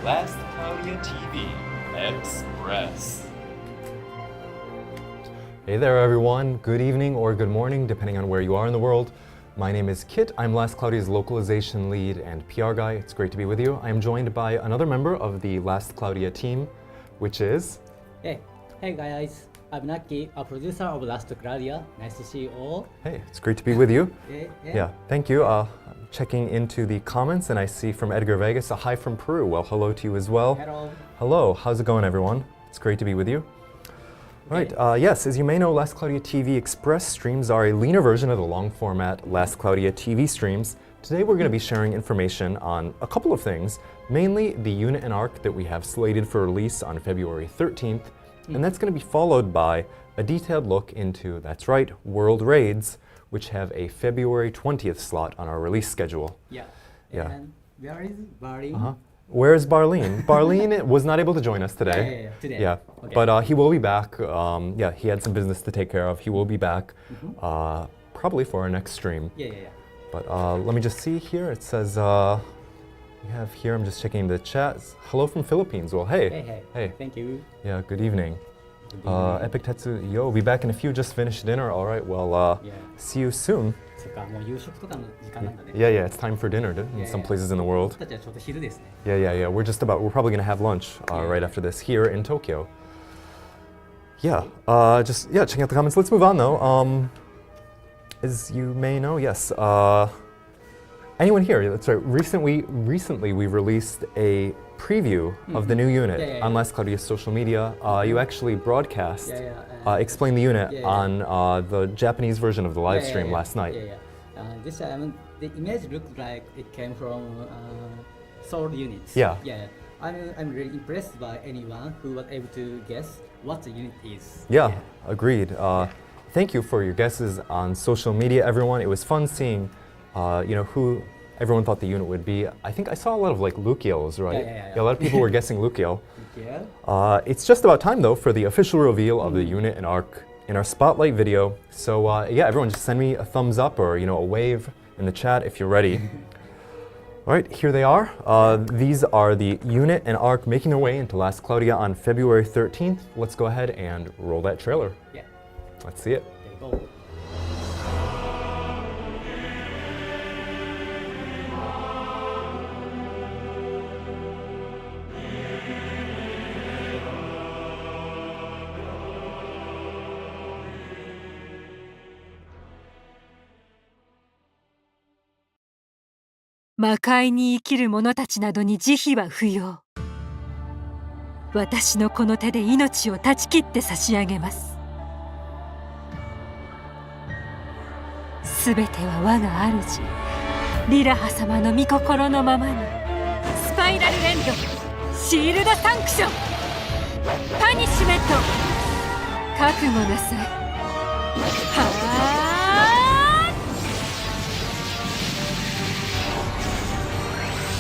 Last Cloudia TV Express. Hey there everyone, good evening or good morning depending on where you are in the world. My name is Kit, I'm Last Claudia's localization lead and PR guy. It's great to be with you. I am joined by another member of the Last Cloudia team, which is... Hey guys, I'm Knacky, a producer of Last Cloudia. Nice to see you all. Hey, it's great to be with you. Yeah. Thank you. I'm checking into the comments and I see from Edgar Vegas, a hi from Peru. Well, hello to you as well. Hello. Hello, how's it going everyone? It's great to be with you. Right, yes, as you may know, Last Cloudia TV Express streams are a leaner version of the long format Last Cloudia TV streams. Today we're going to be sharing information on a couple of things, mainly the unit and arc that we have slated for release on February 13th, and that's going to be followed by a detailed look into, that's right, World Raids, which have a February 20th slot on our release schedule. Yeah. Yeah. And where is Barley? Where's Barlene? Barlene was not able to join us today. Today. Yeah, Okay. but he will be back. Yeah, he had some business to take care of. He will be back probably for our next stream. Yeah. But let me just see here. It says, we have here, I'm just checking the chat. Hello from Philippines. Well, hey. Hey. Thank you. Yeah, good evening. Epic Tetsu, yo, be back in a few, just finished dinner. All right, well, see you soon. そっか、もう夕食とかの時間なんだね。Yeah, it's time for dinner in some places in the world. 僕たちはちょうど昼ですね。Yeah. We're probably gonna have lunch right after this here in Tokyo. Yeah, checking out the comments. Let's move on though. As you may know, yes. Anyone here? That's right. Recently we released a preview of the new unit on Last Claudia's social media. You actually broadcast, explained the unit on the Japanese version of the live stream last night. This the image looked like it came from Seoul units. Yeah. I'm really impressed by anyone who was able to guess what the unit is. Yeah. Agreed. Thank you for your guesses on social media, everyone. It was fun seeing, who everyone thought the unit would be. I think I saw a lot of like Lukiels, right? Yeah. A lot of people were guessing Lukiel. Yeah. It's just about time though for the official reveal of the unit and arc in our spotlight video. So everyone just send me a thumbs up or a wave in the chat if you're ready. All right, here they are. These are the unit and arc making their way into Last Cloudia on February 13th. Let's go ahead and roll that trailer. Yeah. Let's see it. Okay, go. 魔界に生きる者たちなどに慈悲は不要。私のこの手で命を断ち切って差し上げます。すべては我が主リラハ様の御心のままに。スパイラルエンド、シールドサンクション、パニッシュメント、覚悟なさい。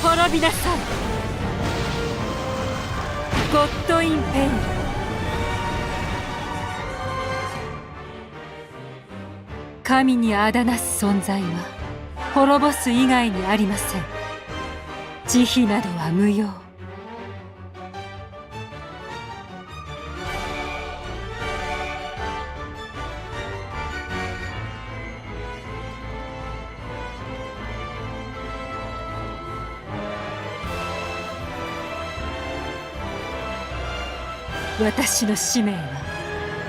滅びなさい。ゴッド・イン・ペイン。神にあだなす存在は滅ぼす以外にありません。慈悲などは無用。私の使命は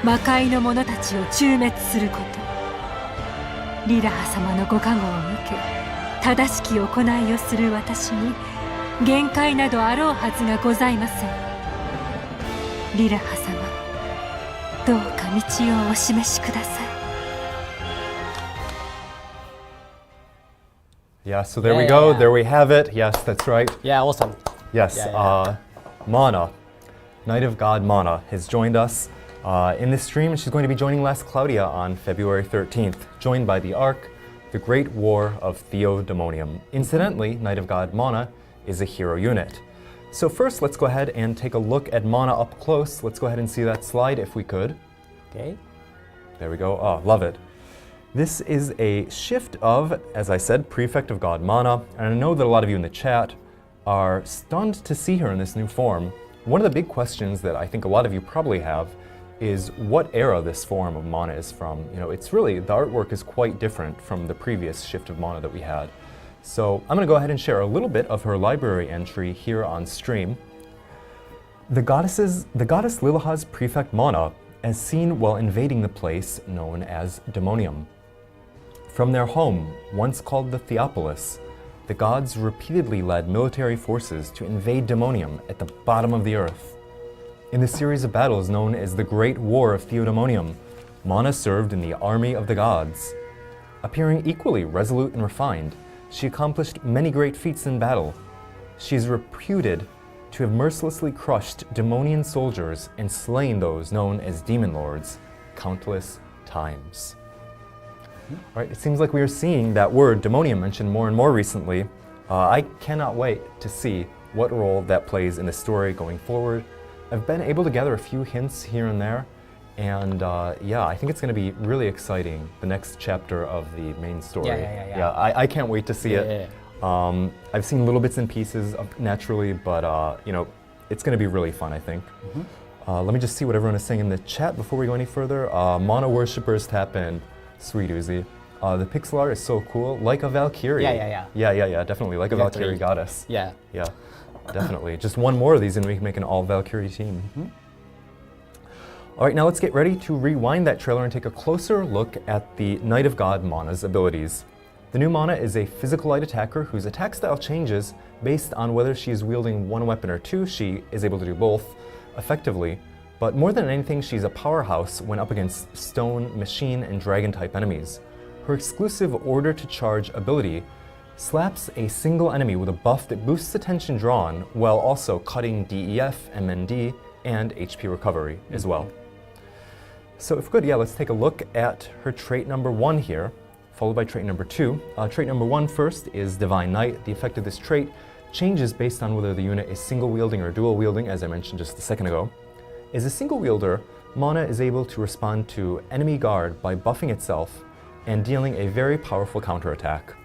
魔界の者たちを誅滅すること。リラハ様のご加護を受け正しき行いをする私に限界などあろうはずがございません。リラハ様、どうか道をお示しください。Yeah, so there we go. There we have it. Yes, that's right. Yeah, awesome. Yes, Mana, Knight of God Mana, has joined us in this stream. She's going to be joining Last Cloudia on February 13th, joined by the Ark, the Great War of Theodemonium. Incidentally, Knight of God Mana is a hero unit. So first, let's go ahead and take a look at Mana up close. Let's go ahead and see that slide if we could. Okay. There we go. Oh, love it. This is a shift of, as I said, Prefect of God Mana. And I know that a lot of you in the chat are stunned to see her in this new form. One of the big questions that I think a lot of you probably have is what era this form of Mana is from. You know, it's really, the artwork is quite different from the previous shift of Mana that we had. So I'm going to go ahead and share a little bit of her library entry here on stream. The goddess Lilah's prefect Mana, as seen while invading the place known as Demonium. From their home, once called the Theopolis, the gods repeatedly led military forces to invade Demonium at the bottom of the earth. In the series of battles known as the Great War of Theodemonium, Mana served in the army of the gods. Appearing equally resolute and refined, she accomplished many great feats in battle. She is reputed to have mercilessly crushed demonian soldiers and slain those known as demon lords countless times. All right, it seems like we are seeing that word demonium mentioned more and more recently. I cannot wait to see what role that plays in the story going forward. I've been able to gather a few hints here and there, and yeah, I think it's going to be really exciting, the next chapter of the main story. Yeah. I can't wait to see it. I've seen little bits and pieces naturally, but you know, it's going to be really fun, I think. Let me just see what everyone is saying in the chat before we go any further. Mana worshippers tap in. Sweet Uzi. The pixel art is so cool, like a Valkyrie. Yeah, definitely, like a Valkyrie goddess. Yeah, definitely. Just one more of these and we can make an all Valkyrie team. All right, now let's get ready to rewind that trailer and take a closer look at the Knight of God Mana's abilities. The new Mana is a physical light attacker whose attack style changes based on whether she is wielding one weapon or two. She is able to do both effectively, but more than anything, she's a powerhouse when up against stone, machine, and dragon type enemies. Her exclusive Order to Charge ability slaps a single enemy with a buff that boosts attention drawn while also cutting DEF, MND, and HP recovery as well. So if good, let's take a look at her trait number 1 here, followed by trait number 2. Trait number 1 first is Divine Knight. The effect of this trait changes based on whether the unit is single wielding or dual wielding, as I mentioned just a second ago. As a single wielder, Mana is able to respond to enemy guard by buffing itself and dealing a very powerful counterattack.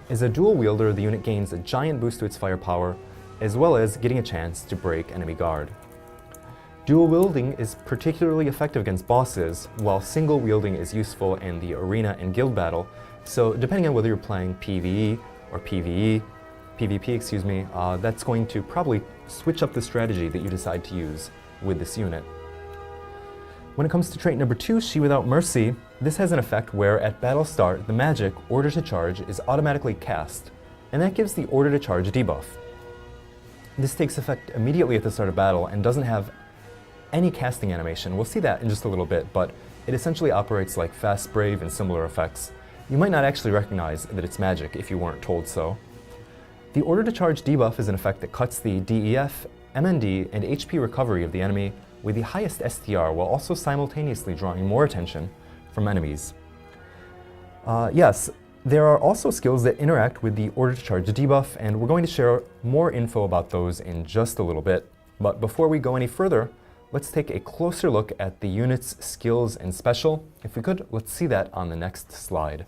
As a dual wielder, the unit gains a giant boost to its firepower, as well as getting a chance to break enemy guard. Dual wielding is particularly effective against bosses, while single wielding is useful in the arena and guild battle, so depending on whether you're playing PvE or PvP, that's going to probably switch up the strategy that you decide to use with this unit. When it comes to trait number 2, She Without Mercy, this has an effect where at battle start, the magic Order to Charge is automatically cast, and that gives the Order to Charge debuff. This takes effect immediately at the start of battle and doesn't have any casting animation. We'll see that in just a little bit, but it essentially operates like Fast Brave and similar effects. You might not actually recognize that it's magic if you weren't told so. The Order to Charge debuff is an effect that cuts the DEF, MND, and HP recovery of the enemy with the highest STR while also simultaneously drawing more attention from enemies. Yes, there are also skills that interact with the Order to Charge debuff, and we're going to share more info about those in just a little bit. But before we go any further, let's take a closer look at the unit's skills and special. If we could, let's see that on the next slide.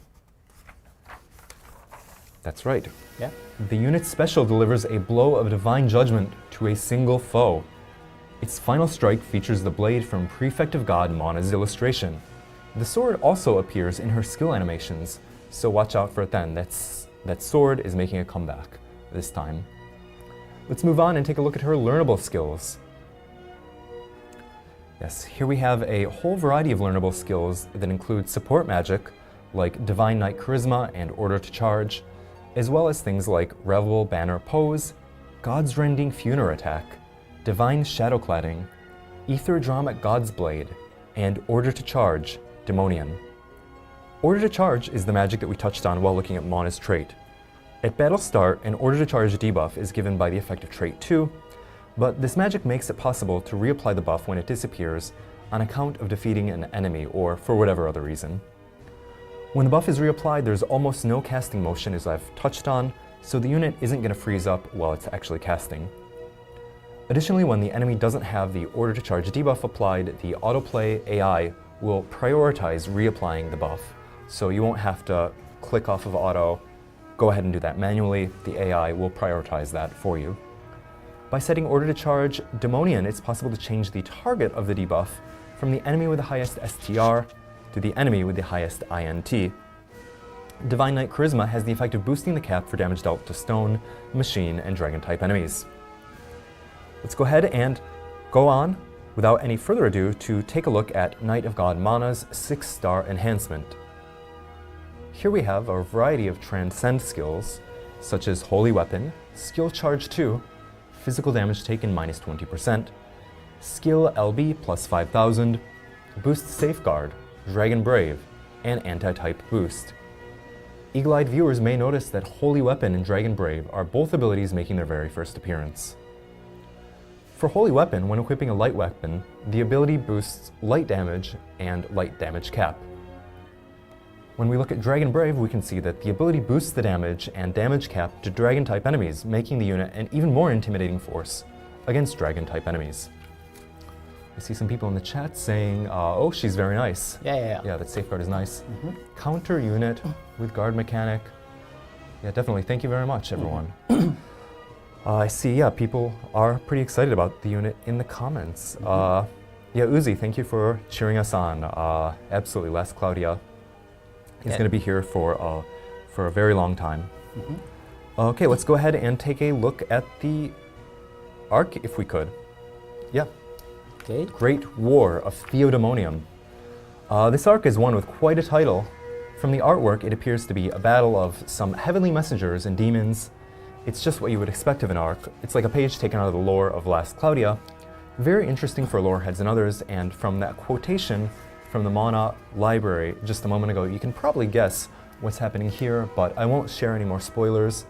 That's right. Yeah. The unit's special delivers a blow of divine judgment to a single foe. Its final strike features the blade from Prefect of God Mana's illustration. The sword also appears in her skill animations, so watch out for it then. That sword is making a comeback this time. Let's move on and take a look at her learnable skills. Yes, here we have a whole variety of learnable skills that include support magic, like Divine Knight Charisma and Order to Charge, as well as things like Revel Banner Pose, God's Rending Funer Attack, Divine Shadowcladding, Ether Drama God's Blade, and Order to Charge, Demonian. Order to Charge is the magic that we touched on while looking at Mana's trait. At battle start, an Order to Charge debuff is given by the effect of trait 2, but this magic makes it possible to reapply the buff when it disappears on account of defeating an enemy or for whatever other reason. When the buff is reapplied, there's almost no casting motion, as I've touched on, so the unit isn't going to freeze up while it's actually casting. Additionally, when the enemy doesn't have the Order to Charge debuff applied, the autoplay AI will prioritize reapplying the buff, so you won't have to click off of auto go ahead and do that manually. The AI will prioritize that for you. By setting order to charge Demonian, it's possible to change the target of the debuff from the enemy with the highest STR to the enemy with the highest INT. Divine Knight Charisma has the effect of boosting the cap for damage dealt to stone, machine, and dragon type enemies. Let's go ahead and go on, without any further ado, to take a look at Knight of God Mana's 6-star enhancement. Here we have a variety of transcend skills, such as Holy Weapon, Skill Charge 2, Physical Damage Taken minus 20%, Skill LB plus 5000, Boost Safeguard, Dragon Brave, and Anti-Type Boost. Eagle-eyed viewers may notice that Holy Weapon and Dragon Brave are both abilities making their very first appearance. For Holy Weapon, when equipping a light weapon, the ability boosts light damage and light damage cap. When we look at Dragon Brave, we can see that the ability boosts the damage and damage cap to Dragon-type enemies, making the unit an even more intimidating force against Dragon-type enemies. I see some people in the chat saying, oh, she's very nice. Yeah. Yeah, that Safeguard is nice. Counter unit with guard mechanic. Yeah, definitely. Thank you very much, everyone. I see, yeah, people are pretty excited about the unit in the comments. Yeah, Uzi, thank you for cheering us on. Absolutely, Last Cloudia is going to be here for a very long time. Okay, let's go ahead and take a look at the arc, if we could. Yeah. Okay. Great War of Theodemonium. This arc is one with quite a title. From the artwork, it appears to be a battle of some heavenly messengers and demons. It's just what you would expect of an arc. It's like a page taken out of the lore of Last Cloudia. Very interesting for lore heads and others, and from that quotation from the Mana library just a moment ago, you can probably guess what's happening here, but I won't share any more spoilers.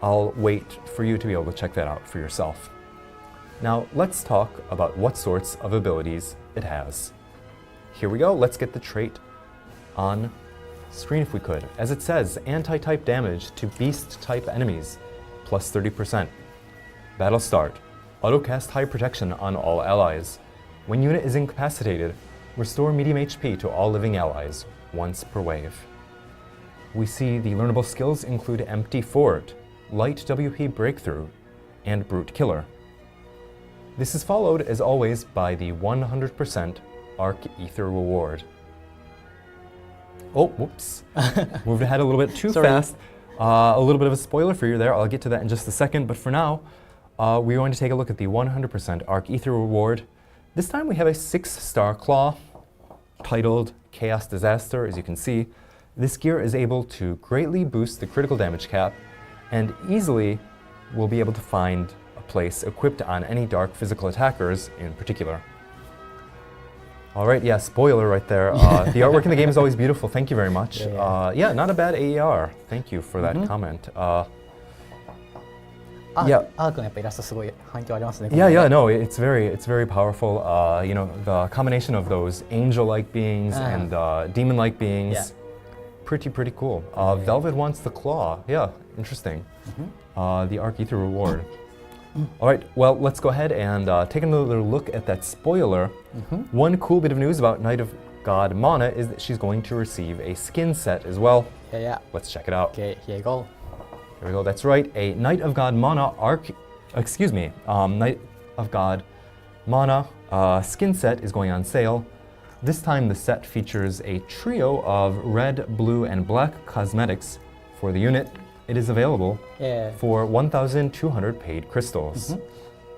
I'll wait for you to be able to check that out for yourself. Now, let's talk about what sorts of abilities it has. Here we go, let's get the trait on screen if we could. As it says, anti-type damage to beast-type enemies, plus 30%. Battle start. Auto-cast high protection on all allies. When unit is incapacitated, restore medium HP to all living allies, once per wave. We see the learnable skills include Empty Fort, Light WP Breakthrough, and Brute Killer. This is followed, as always, by the 100% Arc Ether reward. Oh, whoops. Moved ahead a little bit too fast. A little bit of a spoiler for you there. I'll get to that in just a second, but for now, we're going to take a look at the 100% Arc Ether reward. This time we have a 6-star claw titled Chaos Disaster, as you can see. This gear is able to greatly boost the critical damage cap and easily will be able to find a place equipped on any dark physical attackers in particular. All right, yeah, spoiler right there. The artwork in the game is always beautiful. Thank you very much. Yeah, not a bad AER. Thank you for that comment. Yeah. Yeah, no, it's very powerful. You know, the combination of those angel-like beings and demon-like beings, pretty cool. Velvet wants the claw. Yeah, interesting. The Arc Ether reward. All right, well, let's go ahead and take another look at that spoiler. One cool bit of news about Knight of God Mana is that she's going to receive a skin set as well. Yeah. Let's check it out. Okay, here you go. There we go, that's right. A Knight of God Mana Knight of God Mana skin set is going on sale. This time the set features a trio of red, blue, and black cosmetics for the unit. It is available for 1,200 paid crystals.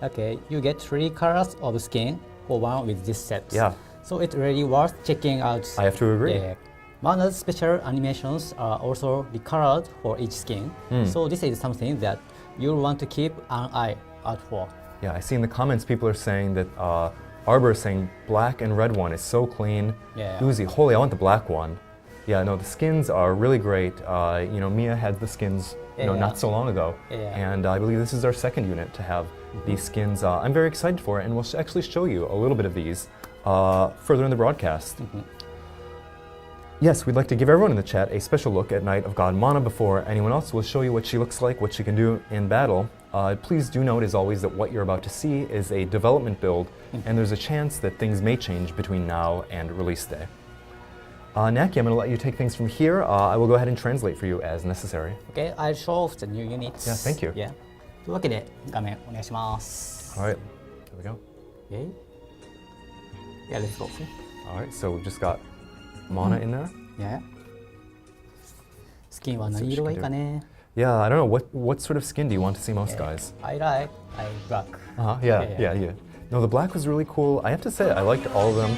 Okay, you get 3 colors of skin for one with this set. Yeah. So it's really worth checking out. I have to agree. Yeah. Mana's special animations are also recolored for each skin. So this is something that you'll want to keep an eye out for. Yeah, I see in the comments people are saying that Arbor is saying black and red one is so clean. Yeah. Uzi, holy, I want the black one. Yeah, no, the skins are really great. You know, Mia had the skins not so long ago. And I believe this is our second unit to have these skins. I'm very excited for it, and we'll actually show you a little bit of these further in the broadcast. Yes, we'd like to give everyone in the chat a special look at Knight of God Mana before anyone else. We'll show you what she looks like, what she can do in battle. Please do note, as always, that what you're about to see is a development build, and there's a chance that things may change between now and release day. Knacky, I'm going to let you take things from here. I will go ahead and translate for you as necessary. Okay, I'll show off the new units. Yeah, thank you. Yeah. というわけで画面お願いします。 All right, there we go. Okay. Yeah, let's go. All right, so we've just got mana in there. Yeah. スキンは何色がいいかね。Yeah, I don't know, what sort of skin do you want to see most, guys? I like black. Yeah. No, the black was really cool. I have to say, I liked all of them.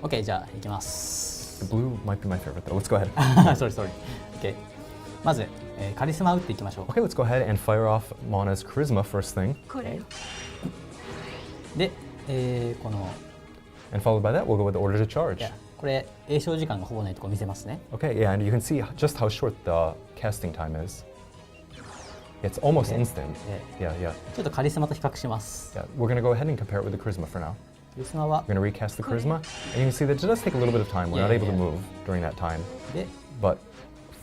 OK, じゃあ行きます。 The blue might be my favorite, though. Let's go ahead. sorry. OK. まず、カリスマ打っていきましょう。 Okay, let's go ahead and fire off Mana's charisma first thing. これよ。で、この And followed by that, we'll go with the order to charge. これ、詠唱時間がほぼないとこ見せますね。 Okay, yeah, and you can see just how short the casting time is. It's almost instant. Yeah. ちょっとカリスマと比較します。 Yeah, we're going to go ahead and compare it with the charisma for now. カリスマは We're going to recast the charisma, and you can see that it does take a little bit of time. We're not able to move during that time. で、 But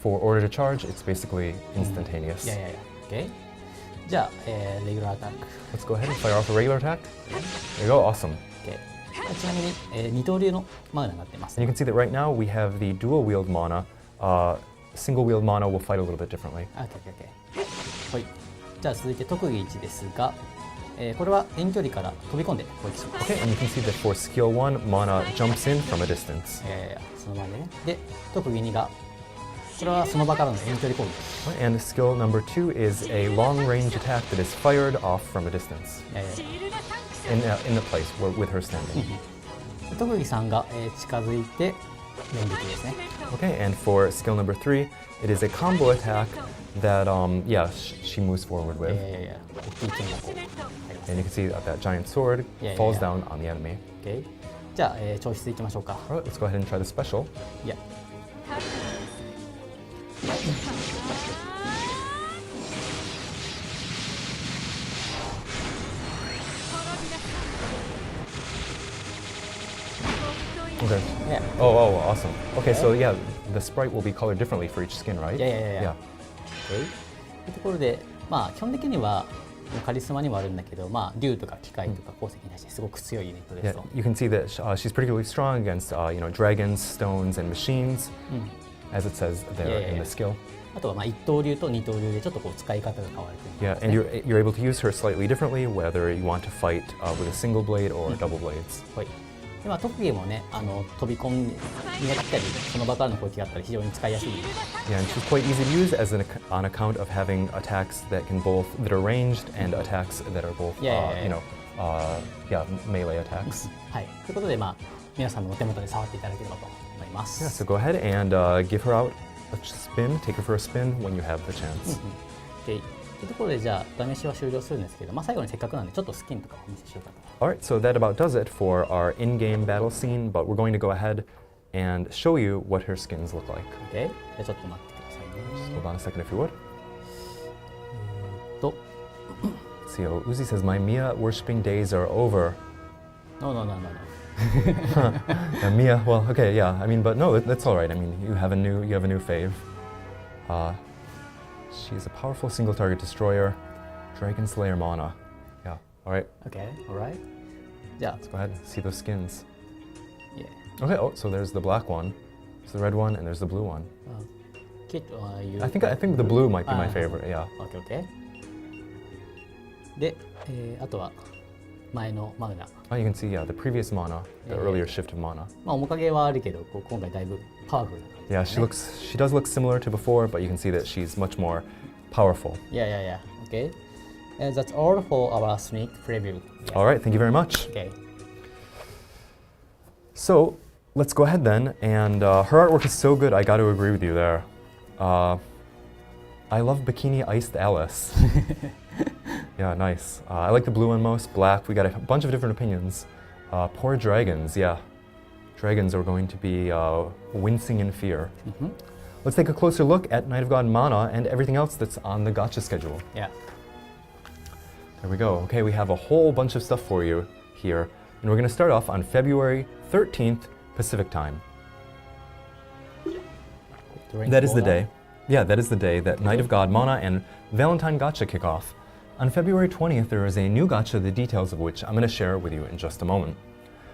for order to charge, it's basically instantaneous. OK。じゃあ、レギュラーアタック。 Let's go ahead and fire off a regular attack. There you go, awesome. OK。ちなみに、二刀流のマナになっています。 And you can see that right now we have the dual wield mana. Single wield mana will fight a little bit differently. OK。はい。じゃあ続いて特技1ですが、これは遠距離から飛び込んで攻撃します。 Okay, and you can see that for skill 1, mana jumps in from a distance. その場でね。で、特技2が、これはその場からの遠距離攻撃。 And skill number 2 is a long range attack that is fired off from a distance. In the place with her standing. 特技3が、近づいて連撃ですね。 Okay, and for skill number 3, it is a combo attack that, she moves forward with. 大きい剣がこう入ります。 And you can see that giant sword falls down on the enemy. OK。じゃあ、調子いきましょうか。 All right, let's go ahead and try the special. Yeah. Okay. Yeah. Oh, awesome. Okay, so yeah, the sprite will be colored differently for each skin, right? Yeah. OK。というところで、まあ基本的にはカリスマにもあるんだけど、まあ竜とか機械とか鉱石に対してすごく強いユニットですと。 You can see that she's particularly strong against dragons, stones, and machines, as it says there in the skill. あとはまあ一刀流と二刀流でちょっとこう使い方が変わるという Yeah, and you're able to use her slightly differently, whether you want to fight with a single blade or double blades. はい。でまあ特技もね、飛び込みが来たり、その場からの攻撃があったり非常に使いやすい。 Yeah, and she's quite easy to use on account of having attacks that are ranged and attacks that are both, melee attacks. はい。ということでまあ皆さんのお手元で触っていただければと思いま Yeah, す。 so go ahead and give her out a spin, take her for a spin when you have the chance. OK。というところでじゃあ試しは終了するんですけど、まあ最後にせっかくなんでちょっとスキンとかお見せしようかと。 All right, so that about does it for our in-game battle scene, but we're going to go ahead and show you what her skins look like. OK。じゃあちょっと待ってくださいね。 Hold on a second if you would. と、 See, Uzi says, my Mia worshipping days are over. No. Mia, well, okay, yeah. I mean, but no, that's all right. I mean, you have a new fave. She's a powerful single target destroyer, Dragon Slayer mana. Yeah. All right. OK。Alright。じゃあ Let's go ahead and see those skins. Yeah. Okay. Oh, so there's the black one, there's the red one, and there's the blue one. Kit, I think the blue might be my favorite. Yeah. OK。で、あとは前のマグナ。 Oh, you can see, yeah, the previous mana, the earlier shift of mana. まあ面影はあるけど、今回だいぶパワフルな。 Yeah, she does look similar to before, but you can see that she's much more powerful. Yeah. OK。That's all for our sneak preview. All right, thank you very much. OK。 So let's go ahead then, and her artwork is so good, I got to agree with you there. I love Bikini Iced Alice. Yeah, nice. I like the blue one most, black. We got a bunch of different opinions. Poor dragons, yeah. Dragons are going to be wincing in fear. Let's take a closer look at Night of God mana and everything else that's on the gacha schedule. Yeah. There we go. Okay, we have a whole bunch of stuff for you here. And we're going to start off on February 13th, Pacific time. That is the day. Yeah, that is the day that Night of God mana and Valentine Gacha kick off. On February 20th, there is a new gacha, the details of which I'm going to share with you in just a moment.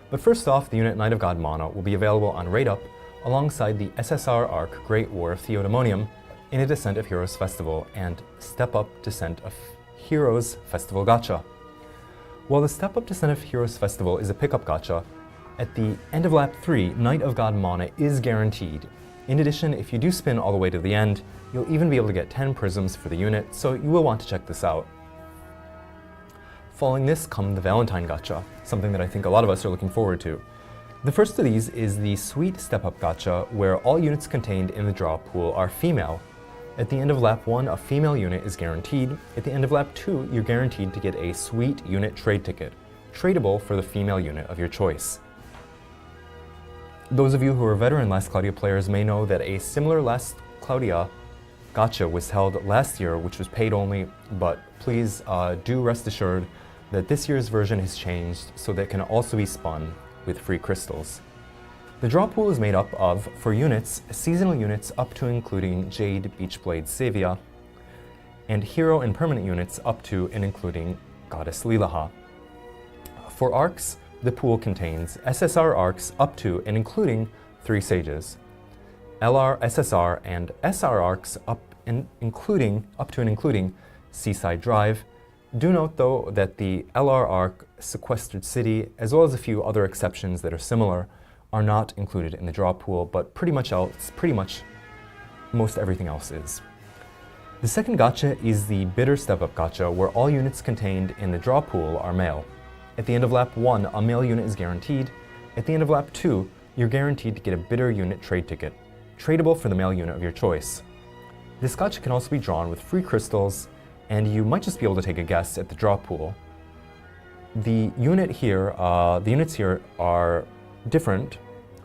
But first off, the unit Knight of God Mana will be available on Raid Up alongside the SSR Arc Great War of Theodemonium in a Descent of Heroes Festival and Step Up Descent of Heroes Festival Gacha. While the Step Up Descent of Heroes Festival is a pickup gacha, at the end of Lap 3, Knight of God Mana is guaranteed. In addition, if you do spin all the way to the end, you'll even be able to get 10 prisms for the unit, so you will want to check this out. Following this come the Valentine gacha, something that I think a lot of us are looking forward to. The first of these is the Sweet Step Up gacha, where all units contained in the draw pool are female. At the end of Lap 1, a female unit is guaranteed. At the end of Lap 2, you're guaranteed to get a Sweet unit trade ticket, tradable for the female unit of your choice. Those of you who are veteran Last Cloudia players may know that a similar Last Cloudia gacha was held last year, which was paid only, but please do rest assured that this year's version has changed so that it can also be spun with free crystals. The draw pool is made up of, for units, seasonal units up to including Jade, Beachblade, Savia, and hero and permanent units up to and including Goddess Lilaha. For arcs, the pool contains SSR arcs up to and including 3 sages, LR, SSR, and SR arcs up to and including Seaside Drive. Do note though that the LR arc, Sequestered City, as well as a few other exceptions that are similar, are not included in the draw pool, but pretty much most everything else is. The second gacha is the Bitter Step Up gacha, where all units contained in the draw pool are male. At the end of Lap 1, a male unit is guaranteed. At the end of Lap 2, you're guaranteed to get a Bitter unit trade ticket, tradable for the male unit of your choice. This gacha can also be drawn with free crystals, and you might just be able to take a guess at the draw pool. The units here are different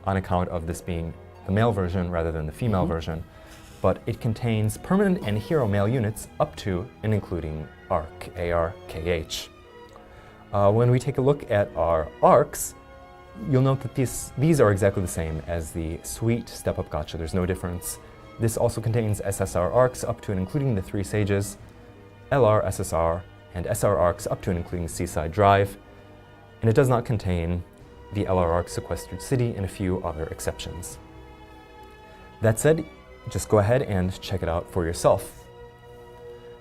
on account of this being the male version rather than the female version, but it contains permanent and hero male units up to and including ARC, A-R-K-H. When we take a look at our arcs, you'll note that these are exactly the same as the Sweet Step Up gacha. There's no difference. This also contains SSR arcs up to and including the 3 sages, LR, SSR, and SR arcs up to and including Seaside Drive, and it does not contain the LR arc Sequestered City and a few other exceptions. That said, just go ahead and check it out for yourself.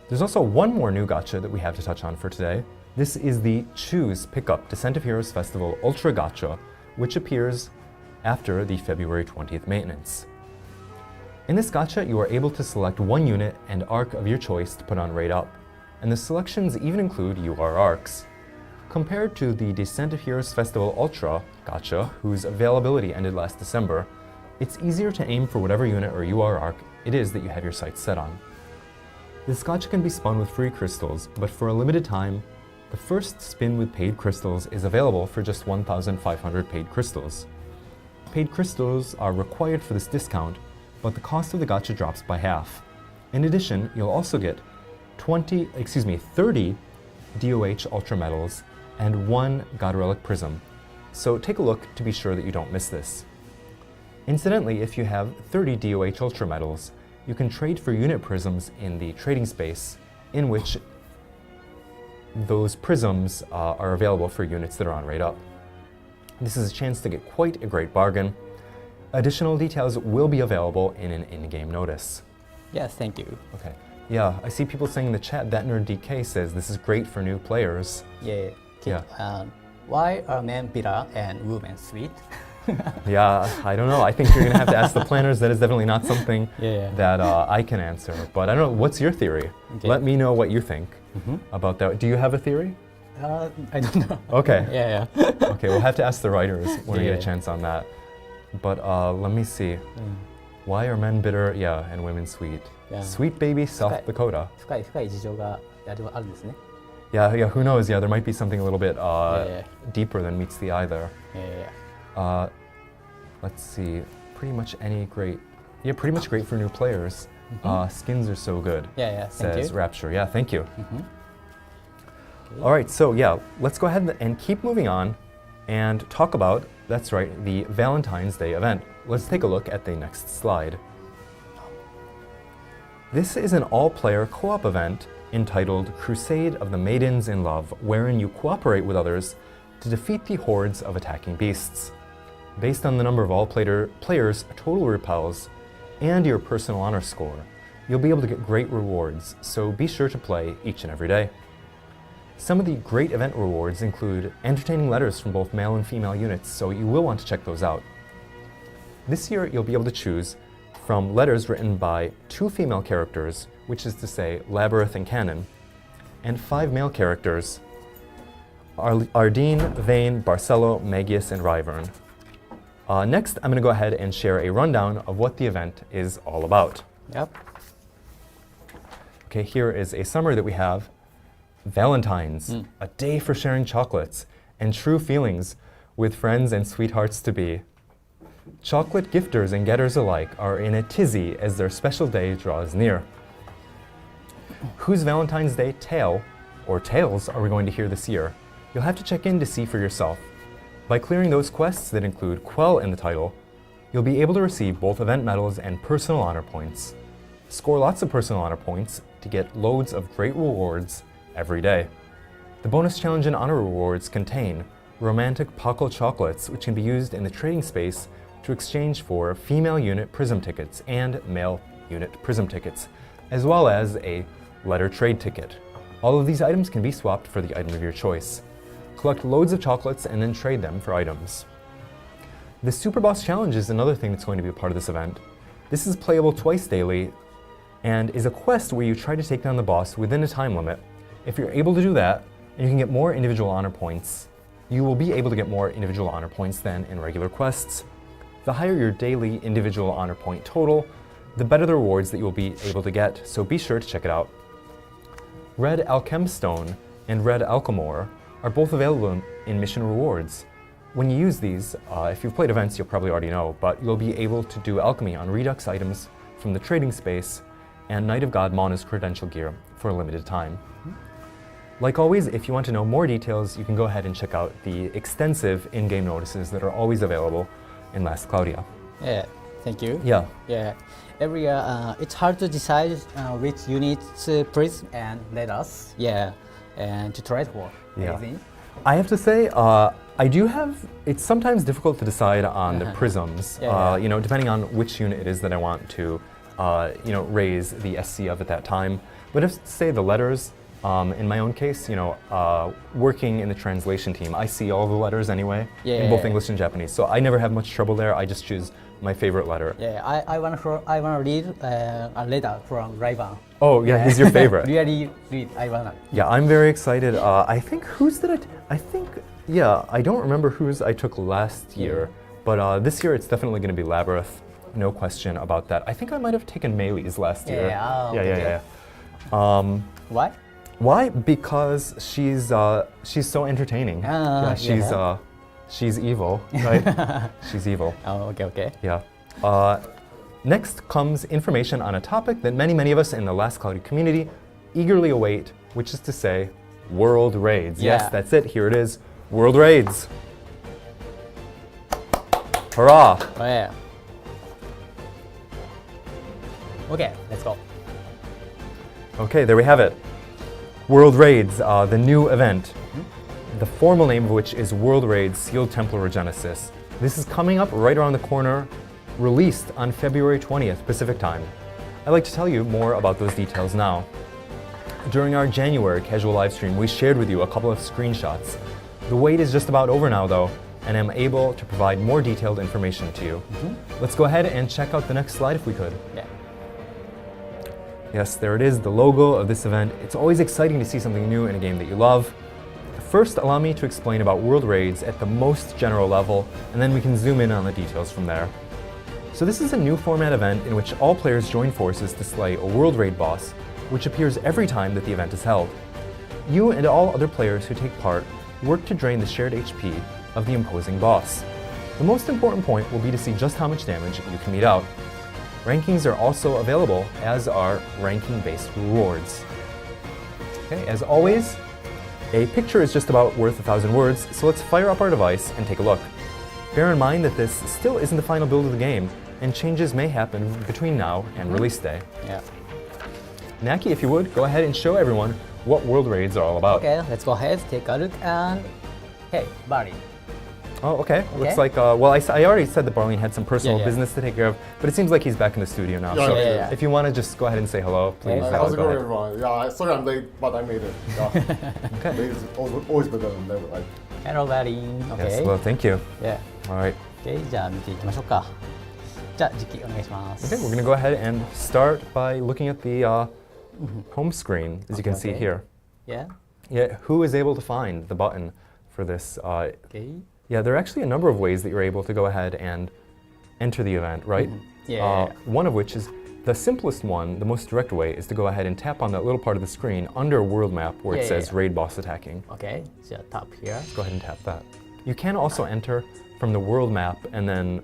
There's also one more new gacha that we have to touch on for today. This is the Choose Pickup Descent of Heroes Festival Ultra Gacha, which appears after the February 20th maintenance. In this gacha, you are able to select one unit and arc of your choice to put on Raid Up, and the selections even include UR arcs. Compared to the Descent of Heroes Festival Ultra gacha, whose availability ended last December, it's easier to aim for whatever unit or UR arc it is that you have your sights set on. This gacha can be spun with free crystals, but for a limited time, the first spin with paid crystals is available for just 1,500 paid crystals. Paid crystals are required for this discount, but the cost of the gacha drops by half. In addition, you'll also get 30 DOH Ultra Medals and 1 God Relic Prism, so take a look to be sure that you don't miss this. Incidentally, if you have 30 DOH Ultra Medals, you can trade for unit prisms in the trading space, in which those prisms are available for units that are on Raid Up. This is a chance to get quite a great bargain. Additional details will be available in an in-game notice. Yes, thank you. Okay. Yeah, I see people saying in the chat, that Nerd DK says this is great for new players. Yeah. Yeah. Why are men bitter and women sweet? Yeah, I don't know. I think you're going to have to ask the planners. That is definitely not something that I can answer. But I don't know. What's your theory? Okay. Let me know what you think about that. Do you have a theory? I don't know. Okay. Yeah. Okay, we'll have to ask the writers when we get a chance on that. But let me see. Why are men bitter, and women sweet? Yeah. Sweet baby, South Dakota. 深い事情があるんですね。Yeah, who knows? Yeah, there might be something a little bit deeper than meets the eye there. Let's see. Pretty much great for new players. Skins are so good. Says Rapture. Yeah, thank you. Okay. All right, so let's go ahead and keep moving on and talk about, that's right, the Valentine's Day event. Let's take a look at the next slide. This is an all-player co-op event entitled Crusade of the Maidens in Love, wherein you cooperate with others to defeat the hordes of attacking beasts. Based on the number of all players' total repels and your personal honor score, you'll be able to get great rewards, so be sure to play each and every day. Some of the great event rewards include entertaining letters from both male and female units, so you will want to check those out. This year, you'll be able to choose from letters written by 2 female characters, which is to say Labyrinth and Canon, and 5 male characters, Ardeen, Vane, Barcelo, Magius, and Ryvern. Next, I'm going to go ahead and share a rundown of what the event is all about. Yep. Okay, here is a summary that we have. Valentine's, a day for sharing chocolates and true feelings with friends and sweethearts to be. Chocolate gifters and getters alike are in a tizzy as their special day draws near. Whose Valentine's Day tale or tales are we going to hear this year? You'll have to check in to see for yourself. By clearing those quests that include Quell in the title, you'll be able to receive both event medals and personal honor points. Score lots of personal honor points to get loads of great rewards every day. The bonus challenge and honor rewards contain romantic Paco chocolates, which can be used in the trading space to exchange for female unit prism tickets and male unit prism tickets, as well as a letter trade ticket. All of these items can be swapped for the item of your choice. Collect loads of chocolates and then trade them for items. The Super Boss Challenge is another thing that's going to be a part of this event. This is playable twice daily and is a quest where you try to take down the boss within a time limit. If you're able to do that, and you can get more individual honor points, you will be able to get more individual honor points than in regular quests. The higher your daily individual honor point total, the better the rewards that you will be able to get, so be sure to check it out. Red Alchemstone and Red Alchemore are both available in mission rewards. When you use these, if you've played events, you'll probably already know, but you'll be able to do alchemy on Redux items from the trading space and Knight of God Mana's credential gear for a limited time. Like always, if you want to know more details, you can go ahead and check out the extensive in-game notices that are always available in Last Cloudia. Yeah, thank you. Yeah. Yeah, every year it's hard to decide which units prism and letters. Yeah, and to trade for. Yeah. Anything. I have to say, it's sometimes difficult to decide on the prisms, you know, depending on which unit it is that I want to, you know, raise the SC of at that time. But if, say, the letters, in my own case, you know, working in the translation team, I see all the letters anyway, in both English and Japanese, so I never have much trouble there. I just choose my favorite letter. Yeah, I want to read a letter from Ryvan. Oh, yeah, he's your favorite. Really read, I want to. Yeah, I'm very excited. I think I don't remember whose I took last year, but this year it's definitely going to be Labyrinth. No question about that. I think I might have taken Meili's last year. Yeah. Why? Why? Because she's so entertaining. She's evil, right? She's evil. Oh, okay. Yeah. Next comes information on a topic that many of us in the Last Cloudia community eagerly await, which is to say, World Raids. Yeah. Yes, that's it. Here it is. World Raids. Hurrah! Oh, yeah. Okay, let's go. Okay, there we have it. World Raids, the new event. The formal name of which is World Raids Sealed Templar Regenesis. This is coming up right around the corner, released on February 20th Pacific Time. I'd like to tell you more about those details now. During our January casual live stream, we shared with you a couple of screenshots. The wait is just about over now though, and I'm able to provide more detailed information to you. Let's go ahead and check out the next slide if we could. Yeah. Yes, there it is, the logo of this event. It's always exciting to see something new in a game that you love. First, allow me to explain about World Raids at the most general level, and then we can zoom in on the details from there. So this is a new format event in which all players join forces to slay a World Raid boss, which appears every time that the event is held. You and all other players who take part work to drain the shared HP of the imposing boss. The most important point will be to see just how much damage you can mete out. Rankings are also available, as are ranking-based rewards. Okay, as always, a picture is just about worth 1,000 words, so let's fire up our device and take a look. Bear in mind that this still isn't the final build of the game, and changes may happen between now and release day. Yeah. Knacky, if you would, go ahead and show everyone what World Raids are all about. Okay, let's go ahead, take a look, and hey, Barley. Oh, okay. Looks Okay. like, well, I already said that Barlene had some personal Yeah. business to take care of, but it seems like he's back in the studio now. Yeah, So yeah. if you want to just go ahead and say hello, please. Hey. How's it go going, ahead. everyone? Yeah, sorry I'm late, but I made it. Yeah. Late is always better than never, right? Hello, Barley. Okay. Yes, well, thank you. Yeah. All right. Okay, じゃあ見ていきましょうか。じゃあ、実機お願いします。 Okay, we're going to go ahead and start by looking at the home screen, as you can see Okay. here. Yeah. Yeah, who is able to find the button for this? Okay. Yeah, there are actually a number of ways that you're able to go ahead and enter the event, right? Yeah. One of which is the simplest one, the most direct way, is to go ahead and tap on that little part of the screen under world map where it Yeah, says yeah. raid boss attacking. Okay. じゃあ、tap here. Go ahead and tap that. You can also enter from the world map and then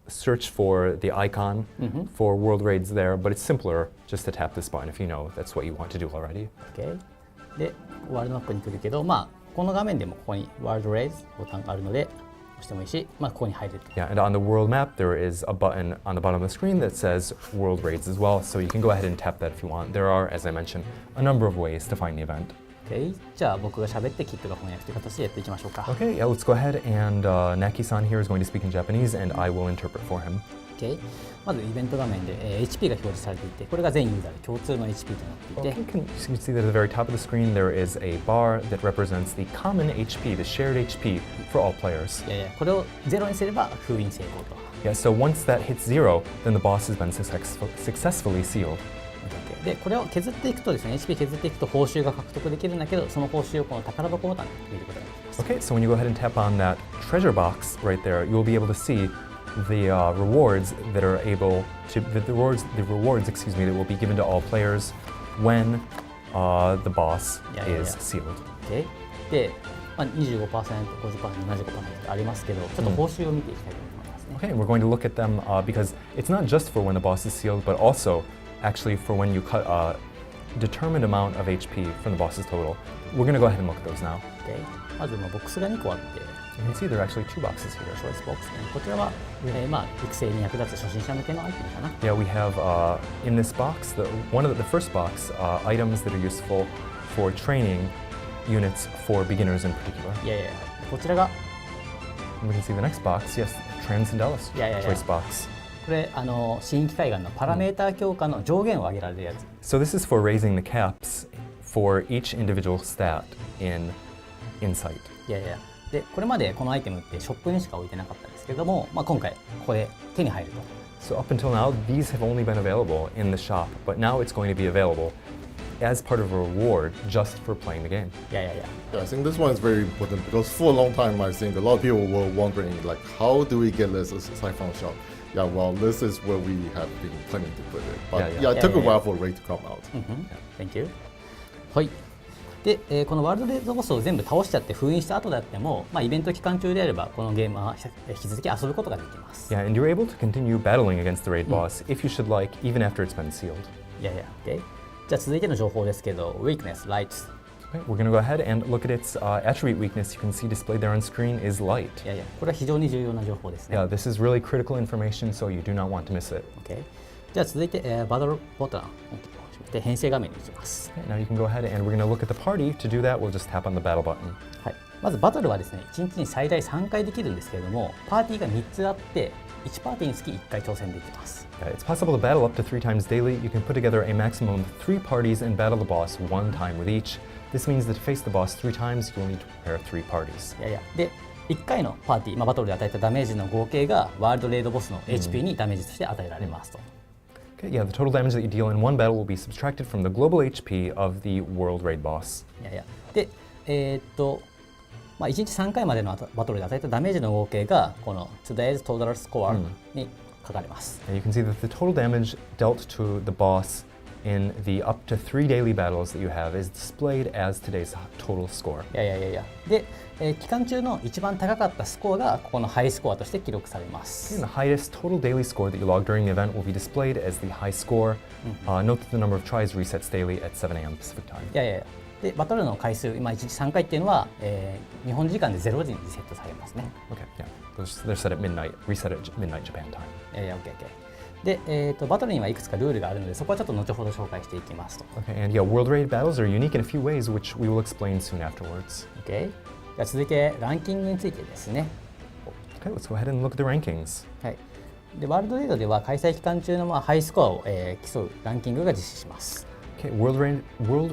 search for the icon for world raids there, but it's simpler just to tap this button if you know that's what you want to do already. Okay. で、ワールドマップに来るけど、まあ、この画面でもここにワールドレイズボタンがあるので、押してもいいし、まあ、ここに入れると。 Yeah, and on the world map there is a button on the bottom of the screen that says world raids as well, so you can go ahead and tap that if you want. There are, as I mentioned, a number of ways to find the event. Okay. じゃあ、僕が喋ってキットが翻訳という形でやっていきましょうか。 Okay, yeah, let's go ahead and Knacky-san here is going to speak in Japanese and I will interpret for him. Okay. まずイベント画面で、HP が表示されていて、これが全ユーザーで共通の HP となってい Okay, て、 you can see that at the very top of the screen there is a bar that represents the common HP, the shared HP for all players. いやいや、これをゼロにすれば封印成功と。 Yeah, so once that hits 0, then the boss has been successfully sealed. で、これを削っていくとですね、HP 削っていくと報酬が獲得できるんだけど、その報酬をこの宝箱ボタンで見ることができます。 Okay, so when you go ahead and tap on that treasure box right there, you'll be able to see the rewards that are able to the rewards, excuse me, that will be given to all players when the boss Yeah, yeah, is yeah. sealed. Okay. で、まあ、25%、50%、75%ありますけど、ちょっと報酬を見ていきたいと思いますね。 Okay, we're going to look at them because it's not just for when the boss is sealed, but also actually for when you cut a determined amount of HP from the boss's total. We're going to go ahead and look at those now. Okay. まず、ボックスが2個あって、 You can see there are actually 2 boxes here. チョイスボックスね。こちらは、まあ、育成に役立つ初心者向けのアイテムかな。 Yeah, we have in this box, the first box, items that are useful for training units for beginners in particular. いやいや、こちらが、 And we can see the next box, yes, Transcendentalist Yeah, yeah, choice yeah. box. これ、新規海岸のパラメーター強化の上限を上げられるやつ。 So this is for raising the caps for each individual stat in Insight. いやいや。で、これまでこのアイテムってショップにしか置いてなかったんですけども、まあ、今回ここで手に入ると。 So up until now, these have only been available in the shop, but now it's going to be available as part of a reward just for playing the game. いやいやいや。 Yeah, I think this one is very important because for a long time I think a lot of people were wondering like how do we get this aside from the shop? Yeah, well this is where we have been planning to put it. But Yeah, it took yeah, a while for Ray to come out. Thank you. はい。で、このワールドレードボスを全部倒しちゃって封印した後であっても、まあ、イベント期間中であればこのゲームは引き続き遊ぶことができます。 Yeah, and you're able to continue battling against the raid boss if you should like, even after it's been sealed. いやいや、OK。じゃあ続いての情報ですけど、Weakness, Lights。 Okay, we're going to go ahead and look at its attribute weakness. You can see displayed there on screen is light. いやいや、これは非常に重要な情報ですね。Yeah, this is really critical information, so you do not want to miss it. OK。じゃあ続いて、バトルボタンを押して編成画面に行きます。 Okay, now you can go ahead and we're going to look at the party. To do that, we'll just tap on the battle button. はい、まずバトルはですね、1日に最大3回できるんですけれども、パーティーが3つあって、1パーティーにつき1回挑戦できます。 Yeah, it's possible to battle up to 3 times daily. You can put together a maximum of 3 parties and battle the boss 1 time with each. This means that to face the boss 3 times, you'll need to prepare 3 parties. いやいや、で、1回のパーティー、バトルで与えたダメージの合計がワールドレードボスの HP にダメージとして与えられますと。Okay, yeah, the total damage that you deal in one battle will be subtracted from the global HP of the world raid boss. いやいや、で、1日3回までのバトルで与えたダメージの合計がこの Today's Total Score に書かれます。And you can see that the total damage dealt to the boss in the up to 3 daily battles that you have is displayed as today's total score. いやいやいやいや。で、期間中の一番高かったスコアがここのハイスコアとして記録されま And す。 the highest total daily score that you log during the event will be displayed as the high score. Note that the number of tries resets daily at 7 a.m. Pacific time. いやいやいや。で、バトルの回数、今1日3回っていうのは、日本時間で0時にリセットされますね。 Okay, yeah. They're set at midnight, reset at midnight Japan time. いやいや、OK。で、バトルにはいくつかルールがあるので、そこはちょっと後ほど紹介していきますと。 Okay, and yeah, world raid battles are unique in a few ways, which we will explain soon afterwards. OK。じゃあ続いてランキングについてですね。 Okay, let's go ahead and look at the rankings. はい、でワールドレイドでは開催期間中のハイスコアを、競うランキングが実施します。Okay, world